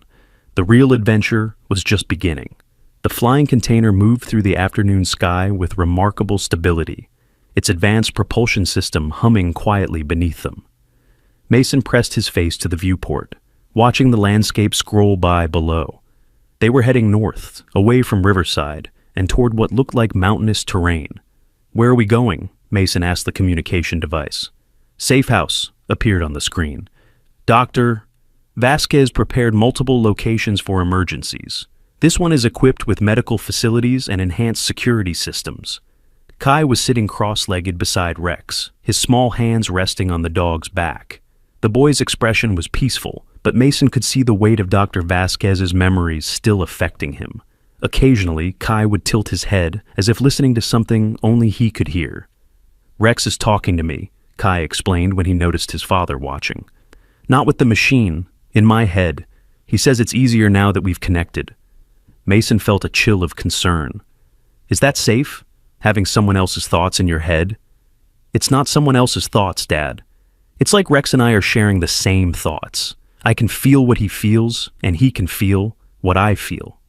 Speaker 1: The real adventure was just beginning. The flying container moved through the afternoon sky with remarkable stability, its advanced propulsion system humming quietly beneath them. Mason pressed his face to the viewport, watching the landscape scroll by below. They were heading north, away from Riverside, and toward what looked like mountainous terrain. "Where are we going?" Mason asked the communication device. "Safe house," appeared on the screen. "Dr. Vasquez prepared multiple locations for emergencies. This one is equipped with medical facilities and enhanced security systems." Kai was sitting cross-legged beside Rex, his small hands resting on the dog's back. The boy's expression was peaceful, but Mason could see the weight of Dr. Vasquez's memories still affecting him. Occasionally, Kai would tilt his head, as if listening to something only he could hear. "Rex is talking to me," Kai explained when he noticed his father watching. "Not with the machine, in my head. He says it's easier now that we've connected." Mason felt a chill of concern. "Is that safe, having someone else's thoughts in your head?" "It's not someone else's thoughts, Dad. It's like Rex and I are sharing the same thoughts. I can feel what he feels, and he can feel what I feel."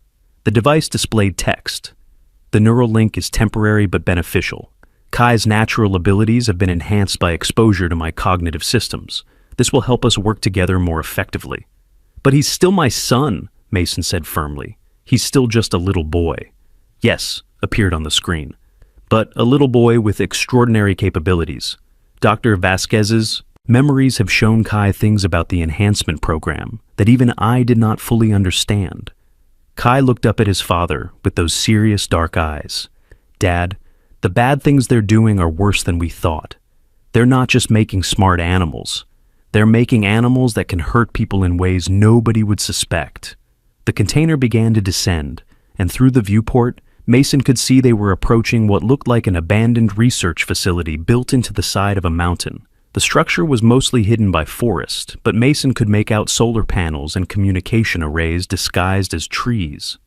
Speaker 1: The device displayed text. "The neural link is temporary but beneficial. Kai's natural abilities have been enhanced by exposure to my cognitive systems. This will help us work together more effectively." "But he's still my son," Mason said firmly. "He's still just a little boy." "Yes," appeared on the screen, "but a little boy with extraordinary capabilities. Dr. Vasquez's memories have shown Kai things about the enhancement program that even I did not fully understand." Kai looked up at his father with those serious dark eyes. "Dad, the bad things they're doing are worse than we thought. They're not just making smart animals. They're making animals that can hurt people in ways nobody would suspect." The container began to descend, and through the viewport, Mason could see they were approaching what looked like an abandoned research facility built into the side of a mountain. The structure was mostly hidden by forest, but Mason could make out solar panels and communication arrays disguised as trees.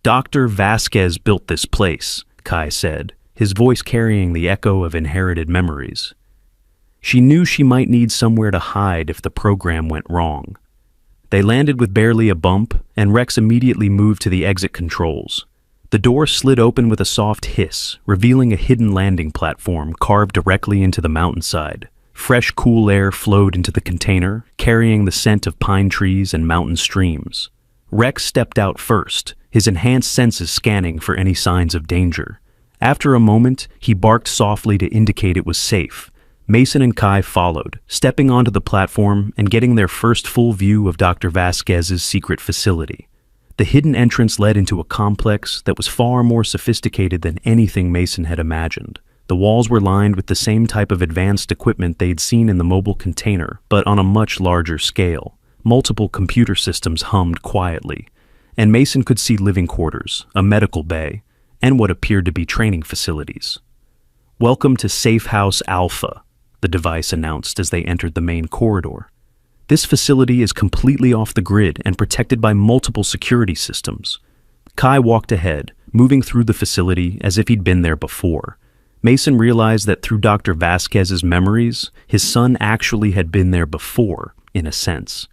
Speaker 1: "Dr. Vasquez built this place," Kai said, his voice carrying the echo of inherited memories. "She knew she might need somewhere to hide if the program went wrong. They landed with barely a bump, and Rex immediately moved to the exit controls. The door slid open with a soft hiss, revealing a hidden landing platform carved directly into the mountainside. Fresh, cool air flowed into the container, carrying the scent of pine trees and mountain streams. Rex stepped out first, his enhanced senses scanning for any signs of danger. After a moment, he barked softly to indicate it was safe. Mason and Kai followed, stepping onto the platform and getting their first full view of Dr. Vasquez's secret facility. The hidden entrance led into a complex that was far more sophisticated than anything Mason had imagined. The walls were lined with the same type of advanced equipment they'd seen in the mobile container, but on a much larger scale. Multiple computer systems hummed quietly, and Mason could see living quarters, a medical bay, and what appeared to be training facilities. "Welcome to Safe House Alpha," the device announced as they entered the main corridor. "This facility is completely off the grid and protected by multiple security systems." Kai walked ahead, moving through the facility as if he'd been there before. Mason realized that through Dr. Vasquez's memories, his son actually had been there before, in a sense.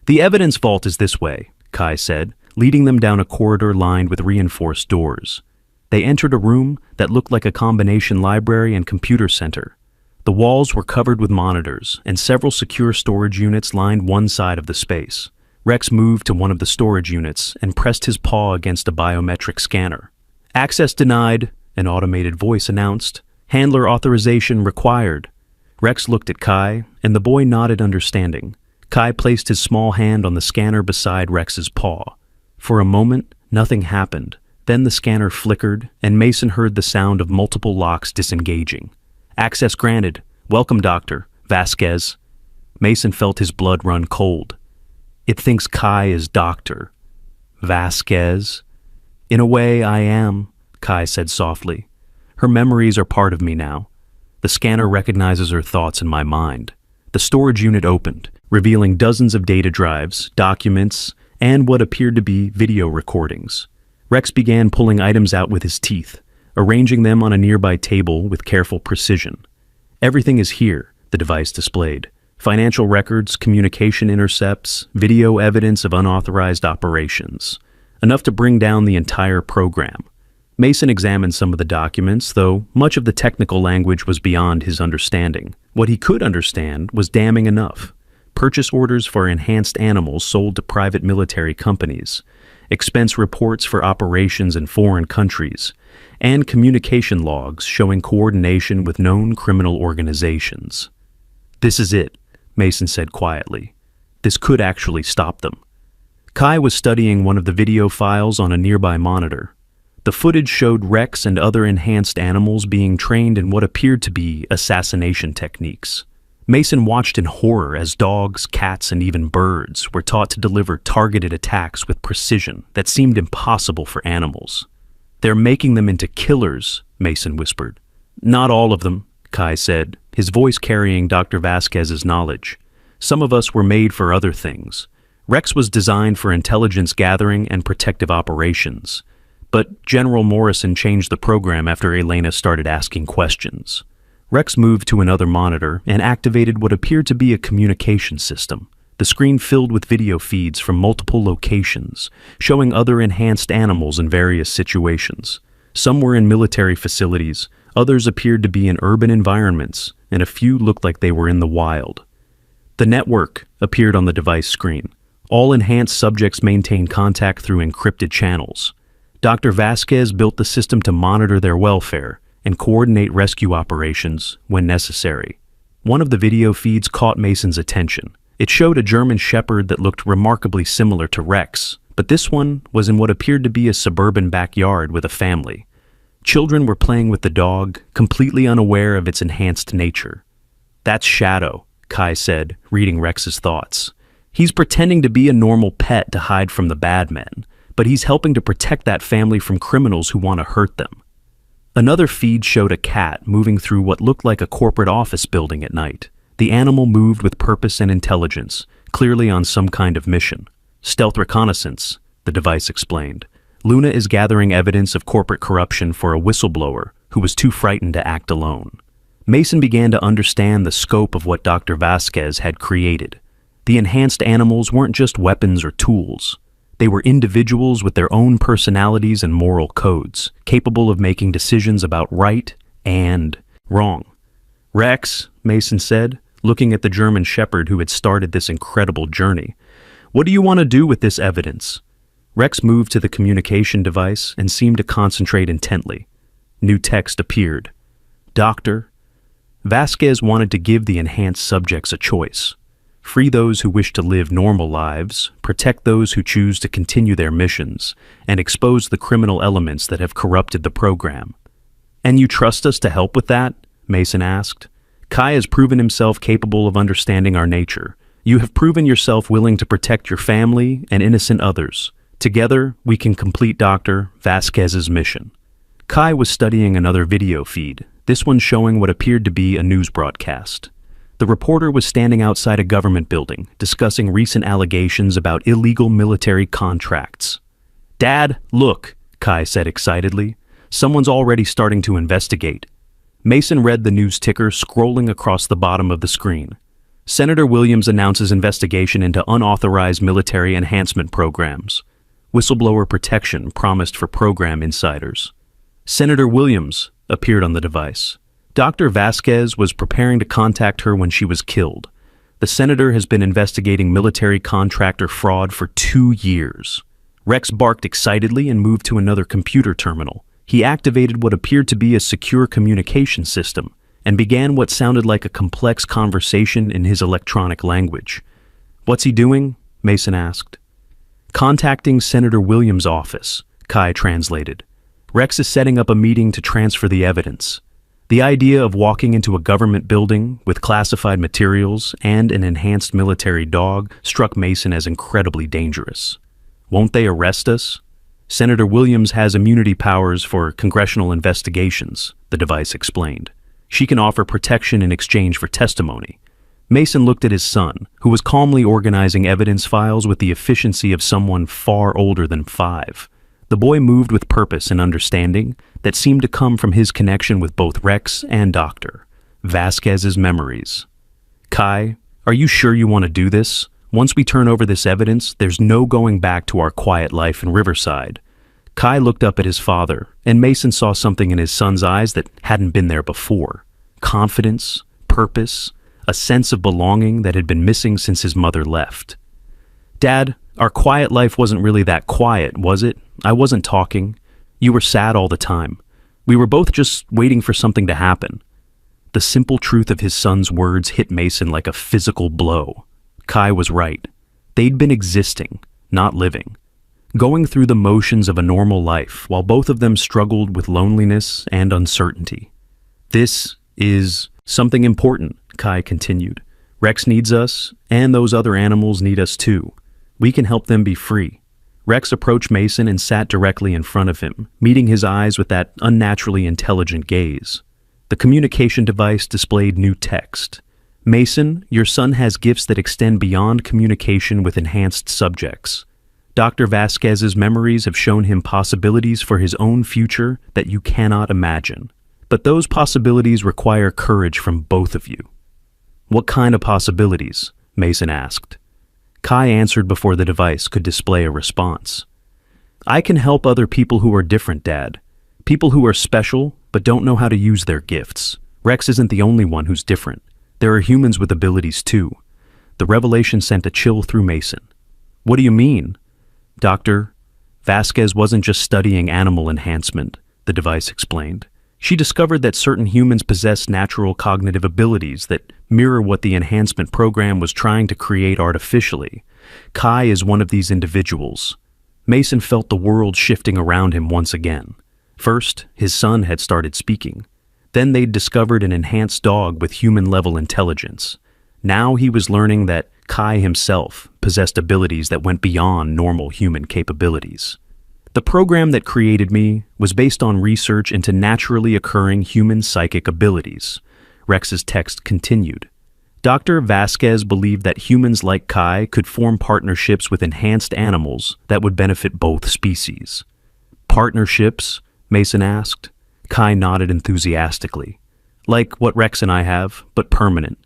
Speaker 1: "The evidence vault is this way," Kai said, leading them down a corridor lined with reinforced doors. They entered a room that looked like a combination library and computer center. The walls were covered with monitors, and several secure storage units lined one side of the space. Rex moved to one of the storage units and pressed his paw against a biometric scanner. "Access denied," an automated voice announced. "Handler authorization required." Rex looked at Kai, and the boy nodded understanding. Kai placed his small hand on the scanner beside Rex's paw. For a moment, nothing happened. Then the scanner flickered, and Mason heard the sound of multiple locks disengaging. "Access granted. Welcome, Dr. Vasquez." Mason felt his blood run cold. "It thinks Kai is Dr. Vasquez." "In a way, I am," Kai said softly. "Her memories are part of me now. The scanner recognizes her thoughts in my mind." The storage unit opened, revealing dozens of data drives, documents, and what appeared to be video recordings. Rex began pulling items out with his teeth, arranging them on a nearby table with careful precision. "Everything is here," the device displayed. "Financial records, communication intercepts, video evidence of unauthorized operations. Enough to bring down the entire program." Mason examined some of the documents, though much of the technical language was beyond his understanding. What he could understand was damning enough. Purchase orders for enhanced animals sold to private military companies, expense reports for operations in foreign countries, and communication logs showing coordination with known criminal organizations. "This is it," Mason said quietly. "This could actually stop them." Kai was studying one of the video files on a nearby monitor. The footage showed Rex and other enhanced animals being trained in what appeared to be assassination techniques. Mason watched in horror as dogs, cats, and even birds were taught to deliver targeted attacks with precision that seemed impossible for animals. "They're making them into killers," Mason whispered. "Not all of them," Kai said, his voice carrying Dr. Vasquez's knowledge. "Some of us were made for other things. Rex was designed for intelligence gathering and protective operations. But General Morrison changed the program after Elena started asking questions." Rex moved to another monitor and activated what appeared to be a communication system. The screen filled with video feeds from multiple locations, showing other enhanced animals in various situations. Some were in military facilities, others appeared to be in urban environments, and a few looked like they were in the wild. "The network" appeared on the device screen. All enhanced subjects maintain contact through encrypted channels. Dr. Vasquez built the system to monitor their welfare and coordinate rescue operations when necessary. One of the video feeds caught Mason's attention. It showed a German Shepherd that looked remarkably similar to Rex, but this one was in what appeared to be a suburban backyard with a family. Children were playing with the dog, completely unaware of its enhanced nature. "That's Shadow," Kai said, reading Rex's thoughts. "He's pretending to be a normal pet to hide from the bad men, but he's helping to protect that family from criminals who want to hurt them." Another feed showed a cat moving through what looked like a corporate office building at night. The animal moved with purpose and intelligence, clearly on some kind of mission. "Stealth reconnaissance," the device explained. "Luna is gathering evidence of corporate corruption for a whistleblower who was too frightened to act alone." Mason began to understand the scope of what Dr. Vasquez had created. The enhanced animals weren't just weapons or tools. They were individuals with their own personalities and moral codes, capable of making decisions about right and wrong. "Rex," Mason said, looking at the German shepherd who had started this incredible journey, "what do you want to do with this evidence?" Rex moved to the communication device and seemed to concentrate intently. New text appeared. "Doctor, Vasquez wanted to give the enhanced subjects a choice. Free those who wish to live normal lives, protect those who choose to continue their missions, and expose the criminal elements that have corrupted the program." "And you trust us to help with that?" Mason asked. "Kai has proven himself capable of understanding our nature. You have proven yourself willing to protect your family and innocent others. Together, we can complete Dr. Vasquez's mission." Kai was studying another video feed, this one showing what appeared to be a news broadcast. The reporter was standing outside a government building, discussing recent allegations about illegal military contracts. "Dad, look," Kai said excitedly. "Someone's already starting to investigate." Mason read the news ticker scrolling across the bottom of the screen. "Senator Williams announces investigation into unauthorized military enhancement programs. Whistleblower protection promised for program insiders." "Senator Williams" appeared on the device. "Dr. Vasquez was preparing to contact her when she was killed. The senator has been investigating military contractor fraud for 2 years." Rex barked excitedly and moved to another computer terminal. He activated what appeared to be a secure communication system and began what sounded like a complex conversation in his electronic language. "What's he doing?" Mason asked. "Contacting Senator Williams' office," Kai translated. "Rex is setting up a meeting to transfer the evidence." The idea of walking into a government building with classified materials and an enhanced military dog struck Mason as incredibly dangerous. "Won't they arrest us?" "Senator Williams has immunity powers for congressional investigations," the device explained. "She can offer protection in exchange for testimony." Mason looked at his son, who was calmly organizing evidence files with the efficiency of someone far older than 5. The boy moved with purpose and understanding that seemed to come from his connection with both Rex and Dr. Vasquez's memories. "Kai, are you sure you want to do this? Once we turn over this evidence, there's no going back to our quiet life in Riverside." Kai looked up at his father, and Mason saw something in his son's eyes that hadn't been there before. Confidence, purpose, a sense of belonging that had been missing since his mother left. "Dad, our quiet life wasn't really that quiet, was it? I wasn't talking. You were sad all the time. We were both just waiting for something to happen." The simple truth of his son's words hit Mason like a physical blow. Kai was right. They'd been existing, not living. Going through the motions of a normal life while both of them struggled with loneliness and uncertainty. "This is something important," Kai continued. "Rex needs us, and those other animals need us too. We can help them be free." Rex approached Mason and sat directly in front of him, meeting his eyes with that unnaturally intelligent gaze. The communication device displayed new text. "Mason, your son has gifts that extend beyond communication with enhanced subjects. Dr. Vasquez's memories have shown him possibilities for his own future that you cannot imagine. But those possibilities require courage from both of you." "What kind of possibilities?" Mason asked. Kai answered before the device could display a response. "I can help other people who are different, Dad. People who are special but don't know how to use their gifts. Rex isn't the only one who's different. There are humans with abilities too." The revelation sent a chill through Mason. "What do you mean?" "Doctor, Vasquez wasn't just studying animal enhancement," the device explained. "She discovered that certain humans possess natural cognitive abilities that mirror what the enhancement program was trying to create artificially. Kai is one of these individuals." Mason felt the world shifting around him once again. First, his son had started speaking. Then they'd discovered an enhanced dog with human-level intelligence. Now he was learning that Kai himself possessed abilities that went beyond normal human capabilities. "The program that created me was based on research into naturally occurring human psychic abilities," Rex's text continued. "Dr. Vasquez believed that humans like Kai could form partnerships with enhanced animals that would benefit both species." "Partnerships?" Mason asked. Kai nodded enthusiastically. "Like what Rex and I have, but permanent.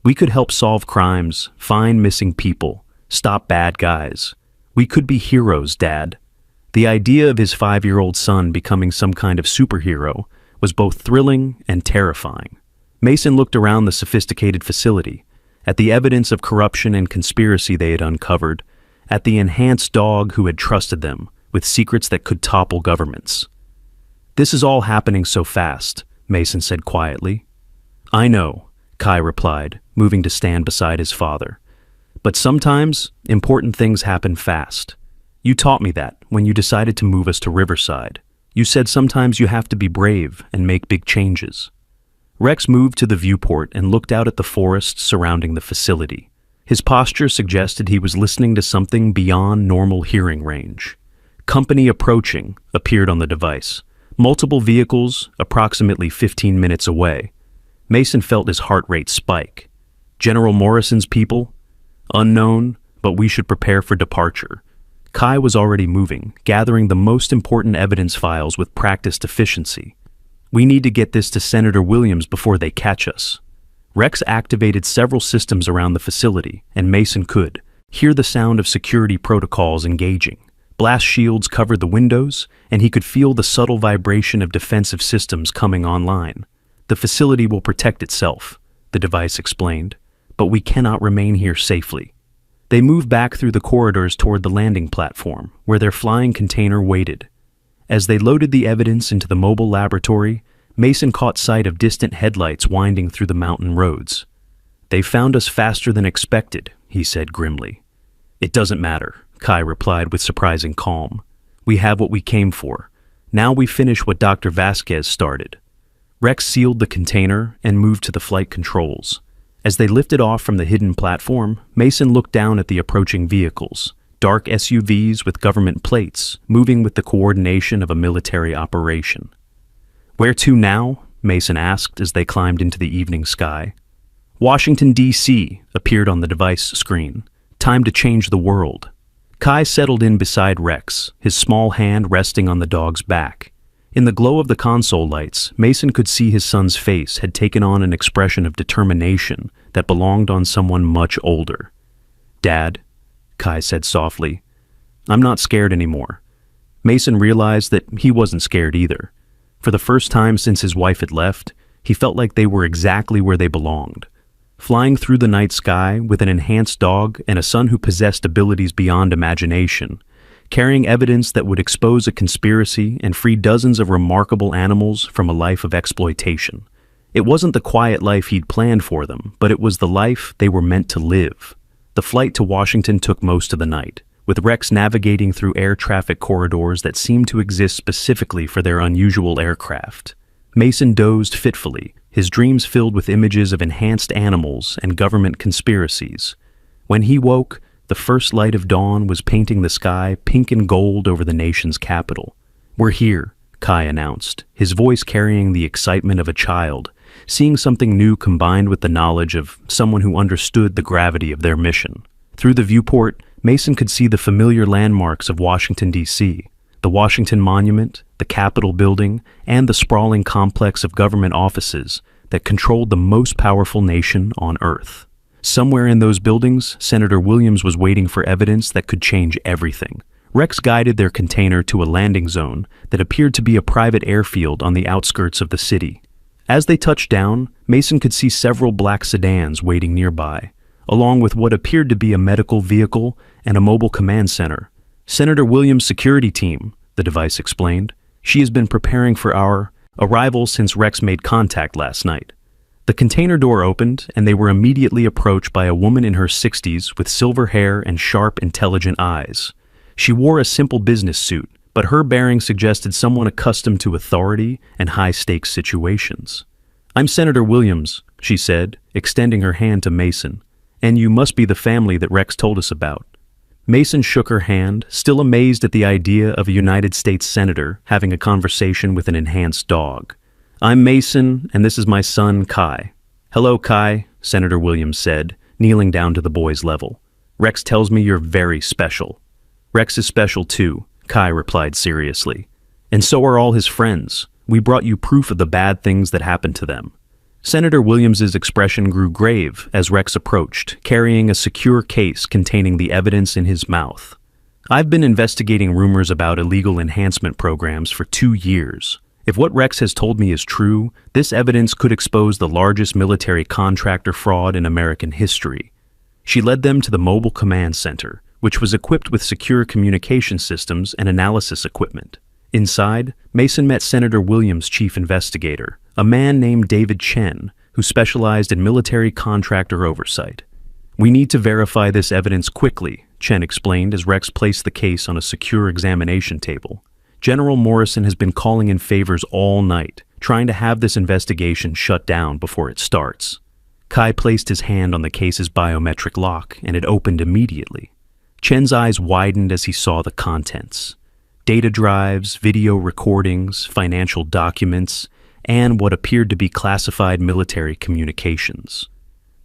Speaker 1: We could help solve crimes, find missing people, stop bad guys. We could be heroes, Dad." The idea of his 5-year-old son becoming some kind of superhero was both thrilling and terrifying. Mason looked around the sophisticated facility, at the evidence of corruption and conspiracy they had uncovered, at the enhanced dog who had trusted them with secrets that could topple governments. "This is all happening so fast," Mason said quietly. "I know," Kai replied, moving to stand beside his father. "But sometimes important things happen fast. You taught me that when you decided to move us to Riverside. You said sometimes you have to be brave and make big changes." Rex moved to the viewport and looked out at the forest surrounding the facility. His posture suggested he was listening to something beyond normal hearing range. "Company approaching" appeared on the device. Multiple vehicles, approximately 15 minutes away. Mason felt his heart rate spike. "General Morrison's people? Unknown, but we should prepare for departure." Kai was already moving, gathering the most important evidence files with practiced efficiency. "We need to get this to Senator Williams before they catch us." Rex activated several systems around the facility, and Mason could hear the sound of security protocols engaging. Blast shields covered the windows, and he could feel the subtle vibration of defensive systems coming online. "The facility will protect itself," the device explained, "but we cannot remain here safely." They moved back through the corridors toward the landing platform, where their flying container waited. As they loaded the evidence into the mobile laboratory, Mason caught sight of distant headlights winding through the mountain roads. "They found us faster than expected," he said grimly. "It doesn't matter," Kai replied with surprising calm. "We have what we came for. Now we finish what Dr. Vasquez started." Rex sealed the container and moved to the flight controls. As they lifted off from the hidden platform, Mason looked down at the approaching vehicles, dark SUVs with government plates, moving with the coordination of a military operation. "Where to now?" Mason asked as they climbed into the evening sky. "Washington, D.C. appeared on the device screen. "Time to change the world." Kai settled in beside Rex, his small hand resting on the dog's back. In the glow of the console lights, Mason could see his son's face had taken on an expression of determination that belonged on someone much older. "Dad," Kai said softly, "I'm not scared anymore." Mason realized that he wasn't scared either. For the first time since his wife had left, he felt like they were exactly where they belonged. Flying through the night sky with an enhanced dog and a son who possessed abilities beyond imagination, carrying evidence that would expose a conspiracy and free dozens of remarkable animals from a life of exploitation. It wasn't the quiet life he'd planned for them, but it was the life they were meant to live. The flight to Washington took most of the night, with Rex navigating through air traffic corridors that seemed to exist specifically for their unusual aircraft. Mason dozed fitfully, his dreams filled with images of enhanced animals and government conspiracies. When he woke, the first light of dawn was painting the sky pink and gold over the nation's capital. "We're here," Kai announced, his voice carrying the excitement of a child, seeing something new combined with the knowledge of someone who understood the gravity of their mission. Through the viewport, Mason could see the familiar landmarks of Washington, D.C., the Washington Monument, the Capitol Building, and the sprawling complex of government offices that controlled the most powerful nation on Earth. Somewhere in those buildings, Senator Williams was waiting for evidence that could change everything. Rex guided their container to a landing zone that appeared to be a private airfield on the outskirts of the city. As they touched down, Mason could see several black sedans waiting nearby, along with what appeared to be a medical vehicle and a mobile command center. "Senator Williams' security team," the device explained. "She has been preparing for our arrival since Rex made contact last night." The container door opened, and they were immediately approached by a woman in her 60s with silver hair and sharp, intelligent eyes. She wore a simple business suit, but her bearing suggested someone accustomed to authority and high-stakes situations. "I'm Senator Williams," she said, extending her hand to Mason, "and you must be the family that Rex told us about." Mason shook her hand, still amazed at the idea of a United States senator having a conversation with an enhanced dog. "I'm Mason, and this is my son, Kai." "Hello, Kai," Senator Williams said, kneeling down to the boy's level. "Rex tells me you're very special." "Rex is special too," Kai replied seriously. "And so are all his friends. We brought you proof of the bad things that happened to them." Senator Williams's expression grew grave as Rex approached, carrying a secure case containing the evidence in his mouth. I've been investigating rumors about illegal enhancement programs for 2 years. If what Rex has told me is true, this evidence could expose the largest military contractor fraud in American history. She led them to the Mobile Command Center, which was equipped with secure communication systems and analysis equipment. Inside, Mason met Senator Williams' chief investigator, a man named David Chen, who specialized in military contractor oversight. "We need to verify this evidence quickly," Chen explained as Rex placed the case on a secure examination table. "General Morrison has been calling in favors all night, trying to have this investigation shut down before it starts." Kai placed his hand on the case's biometric lock, and it opened immediately. Chen's eyes widened as he saw the contents. Data drives, video recordings, financial documents, and what appeared to be classified military communications.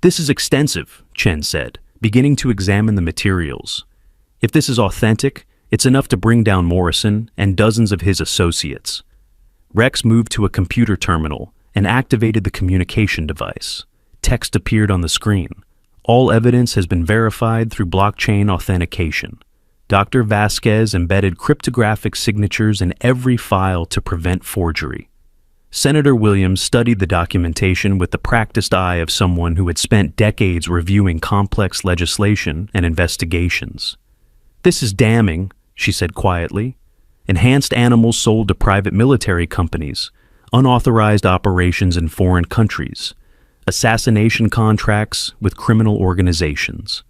Speaker 1: "This is extensive," Chen said, beginning to examine the materials. "If this is authentic, it's enough to bring down Morrison and dozens of his associates." Rex moved to a computer terminal and activated the communication device. Text appeared on the screen. "All evidence has been verified through blockchain authentication. Dr. Vasquez embedded cryptographic signatures in every file to prevent forgery." Senator Williams studied the documentation with the practiced eye of someone who had spent decades reviewing complex legislation and investigations. "This is damning," she said quietly. "Enhanced animals sold to private military companies, unauthorized operations in foreign countries, assassination contracts with criminal organizations."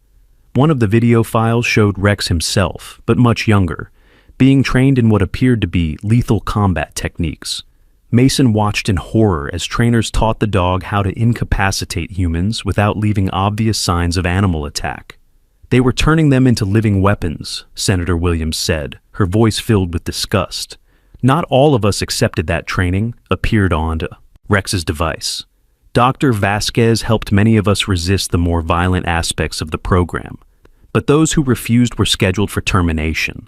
Speaker 1: One of the video files showed Rex himself, but much younger, being trained in what appeared to be lethal combat techniques. Mason watched in horror as trainers taught the dog how to incapacitate humans without leaving obvious signs of animal attack. "They were turning them into living weapons," Senator Williams said, her voice filled with disgust. "Not all of us accepted that training," appeared on Rex's device. "Dr. Vasquez helped many of us resist the more violent aspects of the program, but those who refused were scheduled for termination."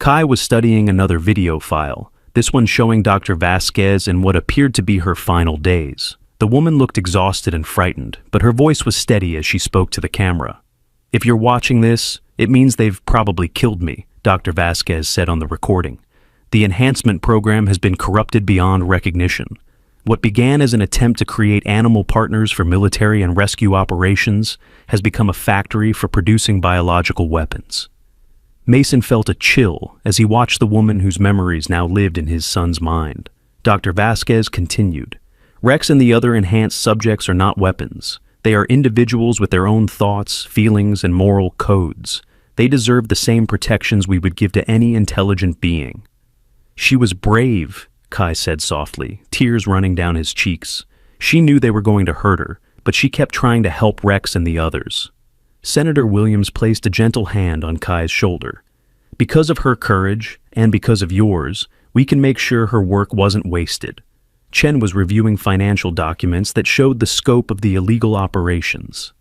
Speaker 1: Kai was studying another video file, this one showing Dr. Vasquez in what appeared to be her final days. The woman looked exhausted and frightened, but her voice was steady as she spoke to the camera. "If you're watching this, it means they've probably killed me," Dr. Vasquez said on the recording. "The enhancement program has been corrupted beyond recognition. What began as an attempt to create animal partners for military and rescue operations has become a factory for producing biological weapons." Mason felt a chill as he watched the woman whose memories now lived in his son's mind. Dr. Vasquez continued, "Rex and the other enhanced subjects are not weapons. They are individuals with their own thoughts, feelings, and moral codes. They deserve the same protections we would give to any intelligent being." "She was brave," Kai said softly, tears running down his cheeks. "She knew they were going to hurt her, but she kept trying to help Rex and the others." Senator Williams placed a gentle hand on Kai's shoulder. "Because of her courage, and because of yours, we can make sure her work wasn't wasted." Chen was reviewing financial documents that showed the scope of the illegal operations.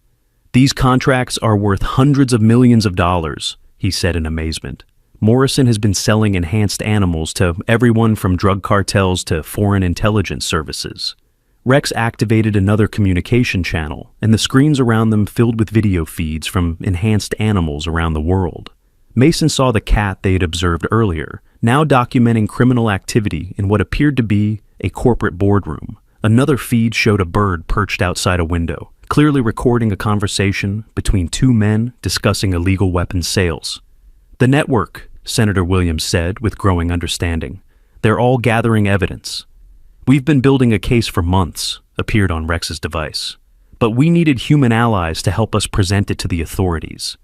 Speaker 1: "These contracts are worth hundreds of millions of dollars," he said in amazement. "Morrison has been selling enhanced animals to everyone from drug cartels to foreign intelligence services." Rex activated another communication channel, and the screens around them filled with video feeds from enhanced animals around the world. Mason saw the cat they had observed earlier, now documenting criminal activity in what appeared to be a corporate boardroom. Another feed showed a bird perched outside a window, clearly recording a conversation between two men discussing illegal weapons sales. "The network," Senator Williams said with growing understanding. "They're all gathering evidence." "We've been building a case for months," appeared on Rex's device. "But we needed human allies to help us present it to the authorities."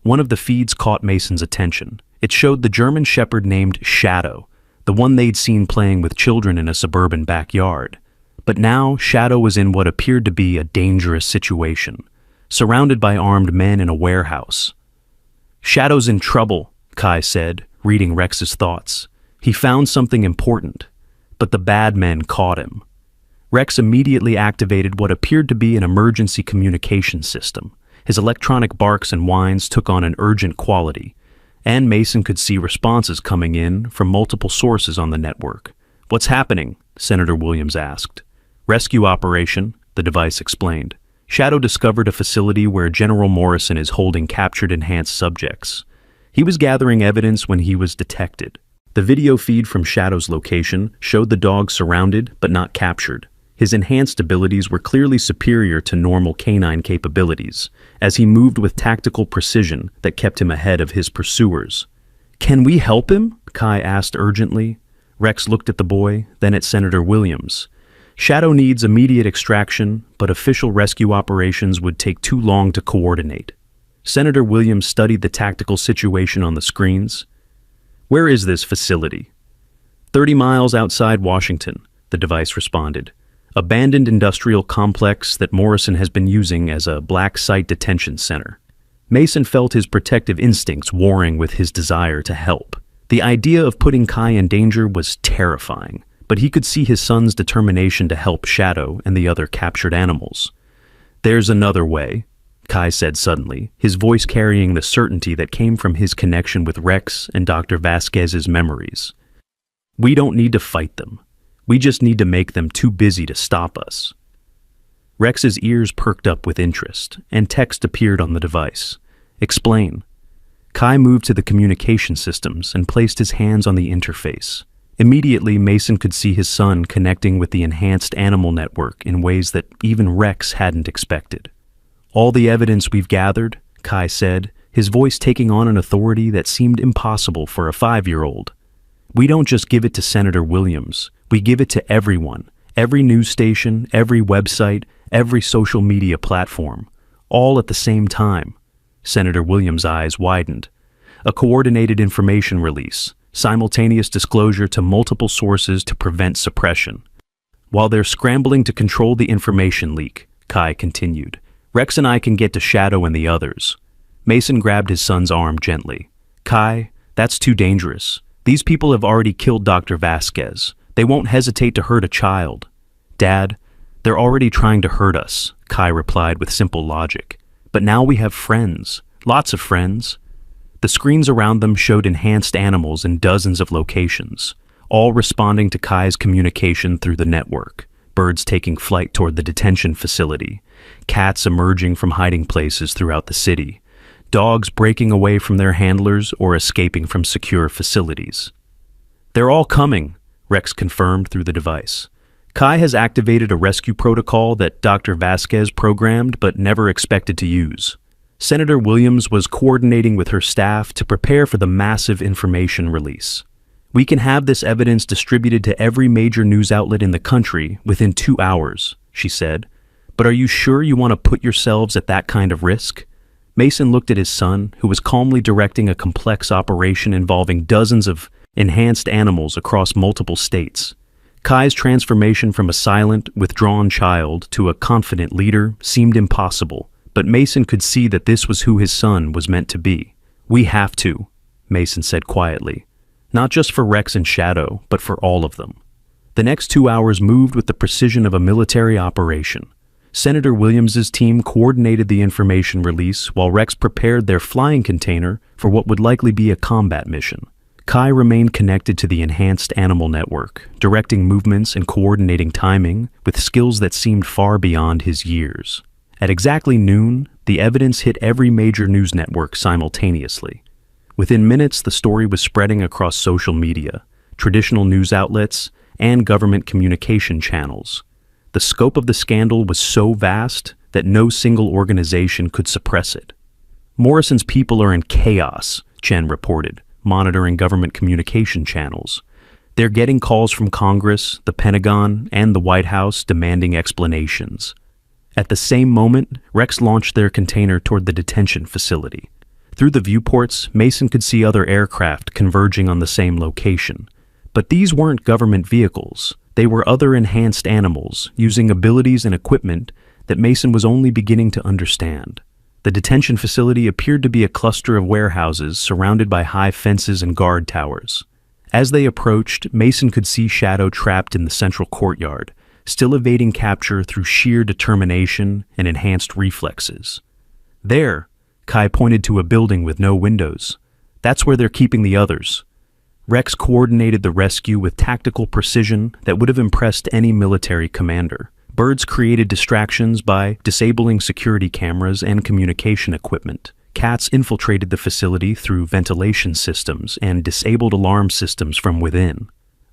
Speaker 1: One of the feeds caught Mason's attention. It showed the German shepherd named Shadow, the one they'd seen playing with children in a suburban backyard. But now Shadow was in what appeared to be a dangerous situation, surrounded by armed men in a warehouse. "Shadow's in trouble," Kai said, reading Rex's thoughts. "He found something important, but the bad men caught him." Rex immediately activated what appeared to be an emergency communication system. His electronic barks and whines took on an urgent quality, and Mason could see responses coming in from multiple sources on the network. "What's happening?" Senator Williams asked. "Rescue operation," the the device explained. Shadow discovered a facility where General Morrison is holding captured enhanced subjects. He was gathering evidence when he was detected. The video feed from Shadow's location showed the dog surrounded but not captured. His enhanced abilities were clearly superior to normal canine capabilities, as he moved with tactical precision that kept him ahead of his pursuers. "Can we help him?" Kai asked urgently. Rex looked at the boy, then at Senator Williams. Shadow needs immediate extraction, but official rescue operations would take too long to coordinate. Senator Williams studied the tactical situation on the screens. "Where is this facility?" 30 miles outside Washington, the device responded. Abandoned industrial complex that Morrison has been using as a black site detention center. Mason felt his protective instincts warring with his desire to help. The idea of putting Kai in danger was terrifying, but he could see his son's determination to help Shadow and the other captured animals. "There's another way," Kai said suddenly, his voice carrying the certainty that came from his connection with Rex and Dr. Vasquez's memories. "We don't need to fight them. We just need to make them too busy to stop us." Rex's ears perked up with interest, and text appeared on the device. "Explain." Kai moved to the communication systems and placed his hands on the interface. Immediately, Mason could see his son connecting with the enhanced animal network in ways that even Rex hadn't expected. "All the evidence we've gathered," Kai said, his voice taking on an authority that seemed impossible for a 5-year-old. "We don't just give it to Senator Williams. We give it to everyone, every news station, every website, every social media platform, all at the same time." Senator Williams' eyes widened. "A coordinated information release, simultaneous disclosure to multiple sources to prevent suppression." "While they're scrambling to control the information leak," Kai continued, "Rex and I can get to Shadow and the others." Mason grabbed his son's arm gently. "Kai, that's too dangerous. These people have already killed Dr. Vasquez. They won't hesitate to hurt a child." "Dad, they're already trying to hurt us," Kai replied with simple logic. "But now we have friends, lots of friends." The screens around them showed enhanced animals in dozens of locations, all responding to Kai's communication through the network. Birds taking flight toward the detention facility, cats emerging from hiding places throughout the city, dogs breaking away from their handlers or escaping from secure facilities. "They're all coming," Rex confirmed through the device. "Kai has activated a rescue protocol that Dr. Vasquez programmed but never expected to use." Senator Williams was coordinating with her staff to prepare for the massive information release. "We can have this evidence distributed to every major news outlet in the country within 2 hours," she said. "But are you sure you want to put yourselves at that kind of risk?" Mason looked at his son, who was calmly directing a complex operation involving dozens of enhanced animals across multiple states. Kai's transformation from a silent, withdrawn child to a confident leader seemed impossible, but Mason could see that this was who his son was meant to be. "We have to," Mason said quietly. "Not just for Rex and Shadow, but for all of them." The next 2 hours moved with the precision of a military operation. Senator Williams's team coordinated the information release while Rex prepared their flying container for what would likely be a combat mission. Kai remained connected to the enhanced animal network, directing movements and coordinating timing with skills that seemed far beyond his years. At exactly noon, the evidence hit every major news network simultaneously. Within minutes, the story was spreading across social media, traditional news outlets, and government communication channels. The scope of the scandal was so vast that no single organization could suppress it. "Morrison's people are in chaos," Chen reported, monitoring government communication channels. "They're getting calls from Congress, the Pentagon, and the White House demanding explanations." At the same moment, Rex launched their container toward the detention facility. Through the viewports, Mason could see other aircraft converging on the same location. But these weren't government vehicles. They were other enhanced animals, using abilities and equipment that Mason was only beginning to understand. The detention facility appeared to be a cluster of warehouses surrounded by high fences and guard towers. As they approached, Mason could see Shadow trapped in the central courtyard, still evading capture through sheer determination and enhanced reflexes. "There," Kai pointed to a building with no windows. "That's where they're keeping the others." Rex coordinated the rescue with tactical precision that would have impressed any military commander. Birds created distractions by disabling security cameras and communication equipment. Cats infiltrated the facility through ventilation systems and disabled alarm systems from within.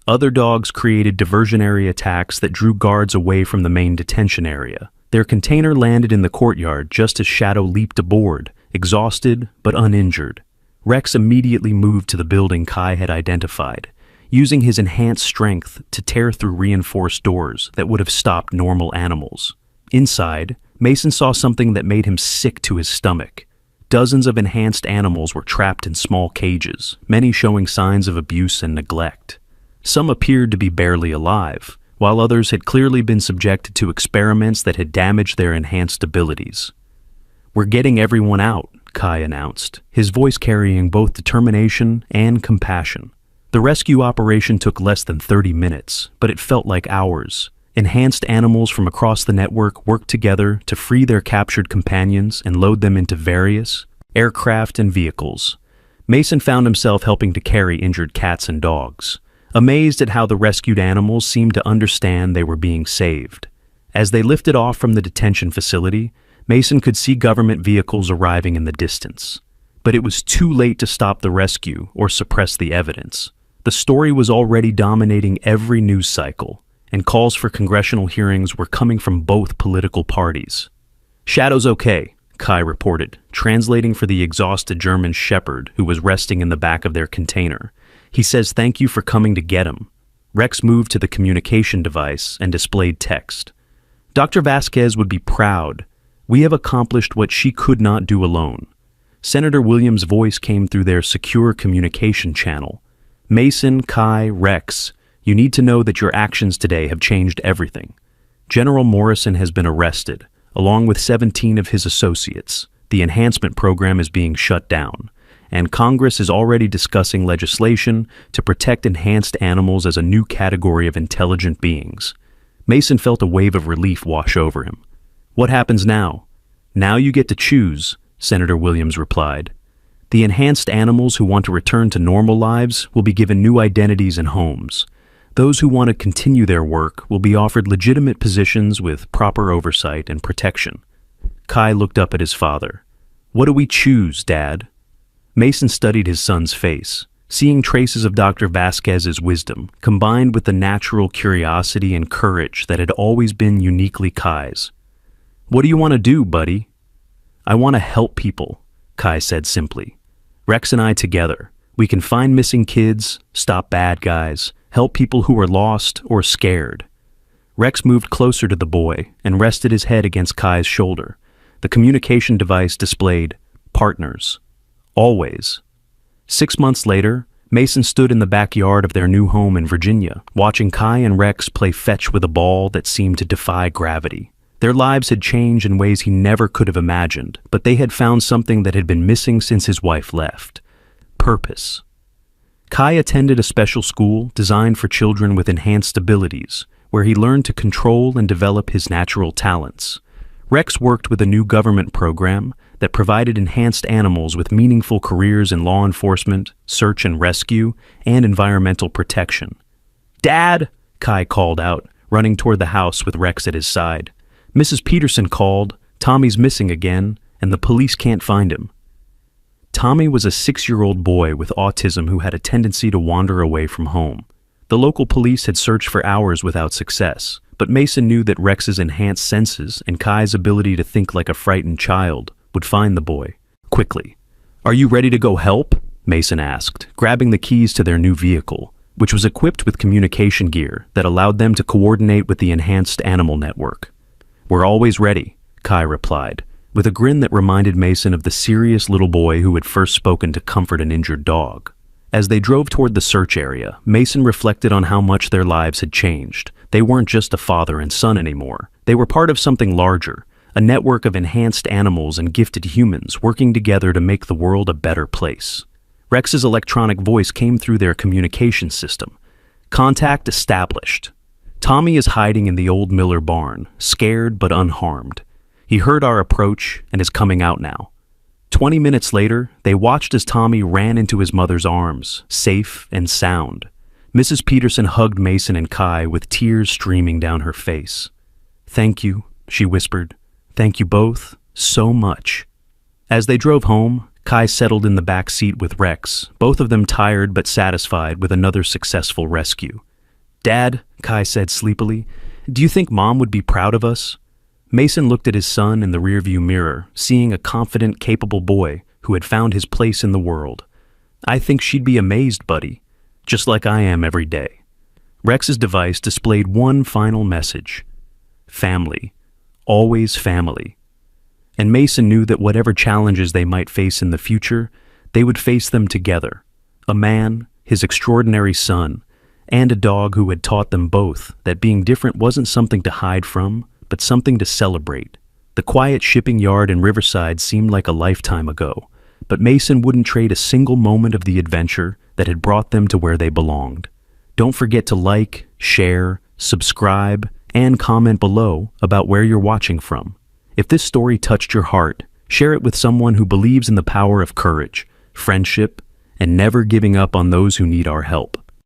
Speaker 1: Other dogs created diversionary attacks that drew guards away from the main detention area. Their container landed in the courtyard just as Shadow leaped aboard, exhausted but uninjured. Rex immediately moved to the building Kai had identified, using his enhanced strength to tear through reinforced doors that would have stopped normal animals. Inside, Mason saw something that made him sick to his stomach. Dozens of enhanced animals were trapped in small cages, many showing signs of abuse and neglect. Some appeared to be barely alive, while others had clearly been subjected to experiments that had damaged their enhanced abilities. "We're getting everyone out," Kai announced, his voice carrying both determination and compassion. The rescue operation took less than 30 minutes, but it felt like hours. Enhanced animals from across the network worked together to free their captured companions and load them into various aircraft and vehicles. Mason found himself helping to carry injured cats and dogs, amazed at how the rescued animals seemed to understand they were being saved. As they lifted off from the detention facility, Mason could see government vehicles arriving in the distance. But it was too late to stop the rescue or suppress the evidence. The story was already dominating every news cycle, and calls for congressional hearings were coming from both political parties. "Shadow's okay," Kai reported, translating for the exhausted German shepherd who was resting in the back of their container. "He says thank you for coming to get him." Rex moved to the communication device and displayed text. "Dr. Vasquez would be proud. We have accomplished what she could not do alone." Senator Williams' voice came through their secure communication channel. "Mason, Kai, Rex, you need to know that your actions today have changed everything. General Morrison has been arrested, along with 17 of his associates. The enhancement program is being shut down, and Congress is already discussing legislation to protect enhanced animals as a new category of intelligent beings." Mason felt a wave of relief wash over him. "What happens now?" "Now you get to choose," Senator Williams replied. "The enhanced animals who want to return to normal lives will be given new identities and homes. Those who want to continue their work will be offered legitimate positions with proper oversight and protection." Kai looked up at his father. "What do we choose, Dad?" Mason studied his son's face, seeing traces of Dr. Vasquez's wisdom, combined with the natural curiosity and courage that had always been uniquely Kai's. "What do you want to do, buddy?" "I want to help people," Kai said simply. "Rex and I together. We can find missing kids, stop bad guys, help people who are lost or scared." Rex moved closer to the boy and rested his head against Kai's shoulder. The communication device displayed, "Partners. Always." 6 months later, Mason stood in the backyard of their new home in Virginia, watching Kai and Rex play fetch with a ball that seemed to defy gravity. Their lives had changed in ways he never could have imagined, but they had found something that had been missing since his wife left: purpose. Kai attended a special school designed for children with enhanced abilities, where he learned to control and develop his natural talents. Rex worked with a new government program that provided enhanced animals with meaningful careers in law enforcement, search and rescue, and environmental protection. "Dad!" Kai called out, running toward the house with Rex at his side. "Mrs. Peterson called, Tommy's missing again, and the police can't find him." Tommy was a 6-year-old boy with autism who had a tendency to wander away from home. The local police had searched for hours without success, but Mason knew that Rex's enhanced senses and Kai's ability to think like a frightened child would find the boy quickly. "Are you ready to go help?" Mason asked, grabbing the keys to their new vehicle, which was equipped with communication gear that allowed them to coordinate with the enhanced animal network. "We're always ready," Kai replied, with a grin that reminded Mason of the serious little boy who had first spoken to comfort an injured dog. As they drove toward the search area, Mason reflected on how much their lives had changed. They weren't just a father and son anymore. They were part of something larger, a network of enhanced animals and gifted humans working together to make the world a better place. Rex's electronic voice came through their communication system. "Contact established. Tommy is hiding in the old Miller barn, scared but unharmed. He heard our approach and is coming out now." 20 minutes later, they watched as Tommy ran into his mother's arms, safe and sound. Mrs. Peterson hugged Mason and Kai with tears streaming down her face. "Thank you," she whispered. "Thank you both so much." As they drove home, Kai settled in the back seat with Rex, both of them tired but satisfied with another successful rescue. "Dad," Kai said sleepily, "do you think Mom would be proud of us?" Mason looked at his son in the rearview mirror, seeing a confident, capable boy who had found his place in the world. "I think she'd be amazed, buddy, just like I am every day." Rex's device displayed one final message: family, always family. And Mason knew that whatever challenges they might face in the future, they would face them together. A man, his extraordinary son, and a dog who had taught them both that being different wasn't something to hide from, but something to celebrate. The quiet shipping yard in Riverside seemed like a lifetime ago, but Mason wouldn't trade a single moment of the adventure that had brought them to where they belonged. Don't forget to like, share, subscribe, and comment below about where you're watching from. If this story touched your heart, share it with someone who believes in the power of courage, friendship, and never giving up on those who need our help.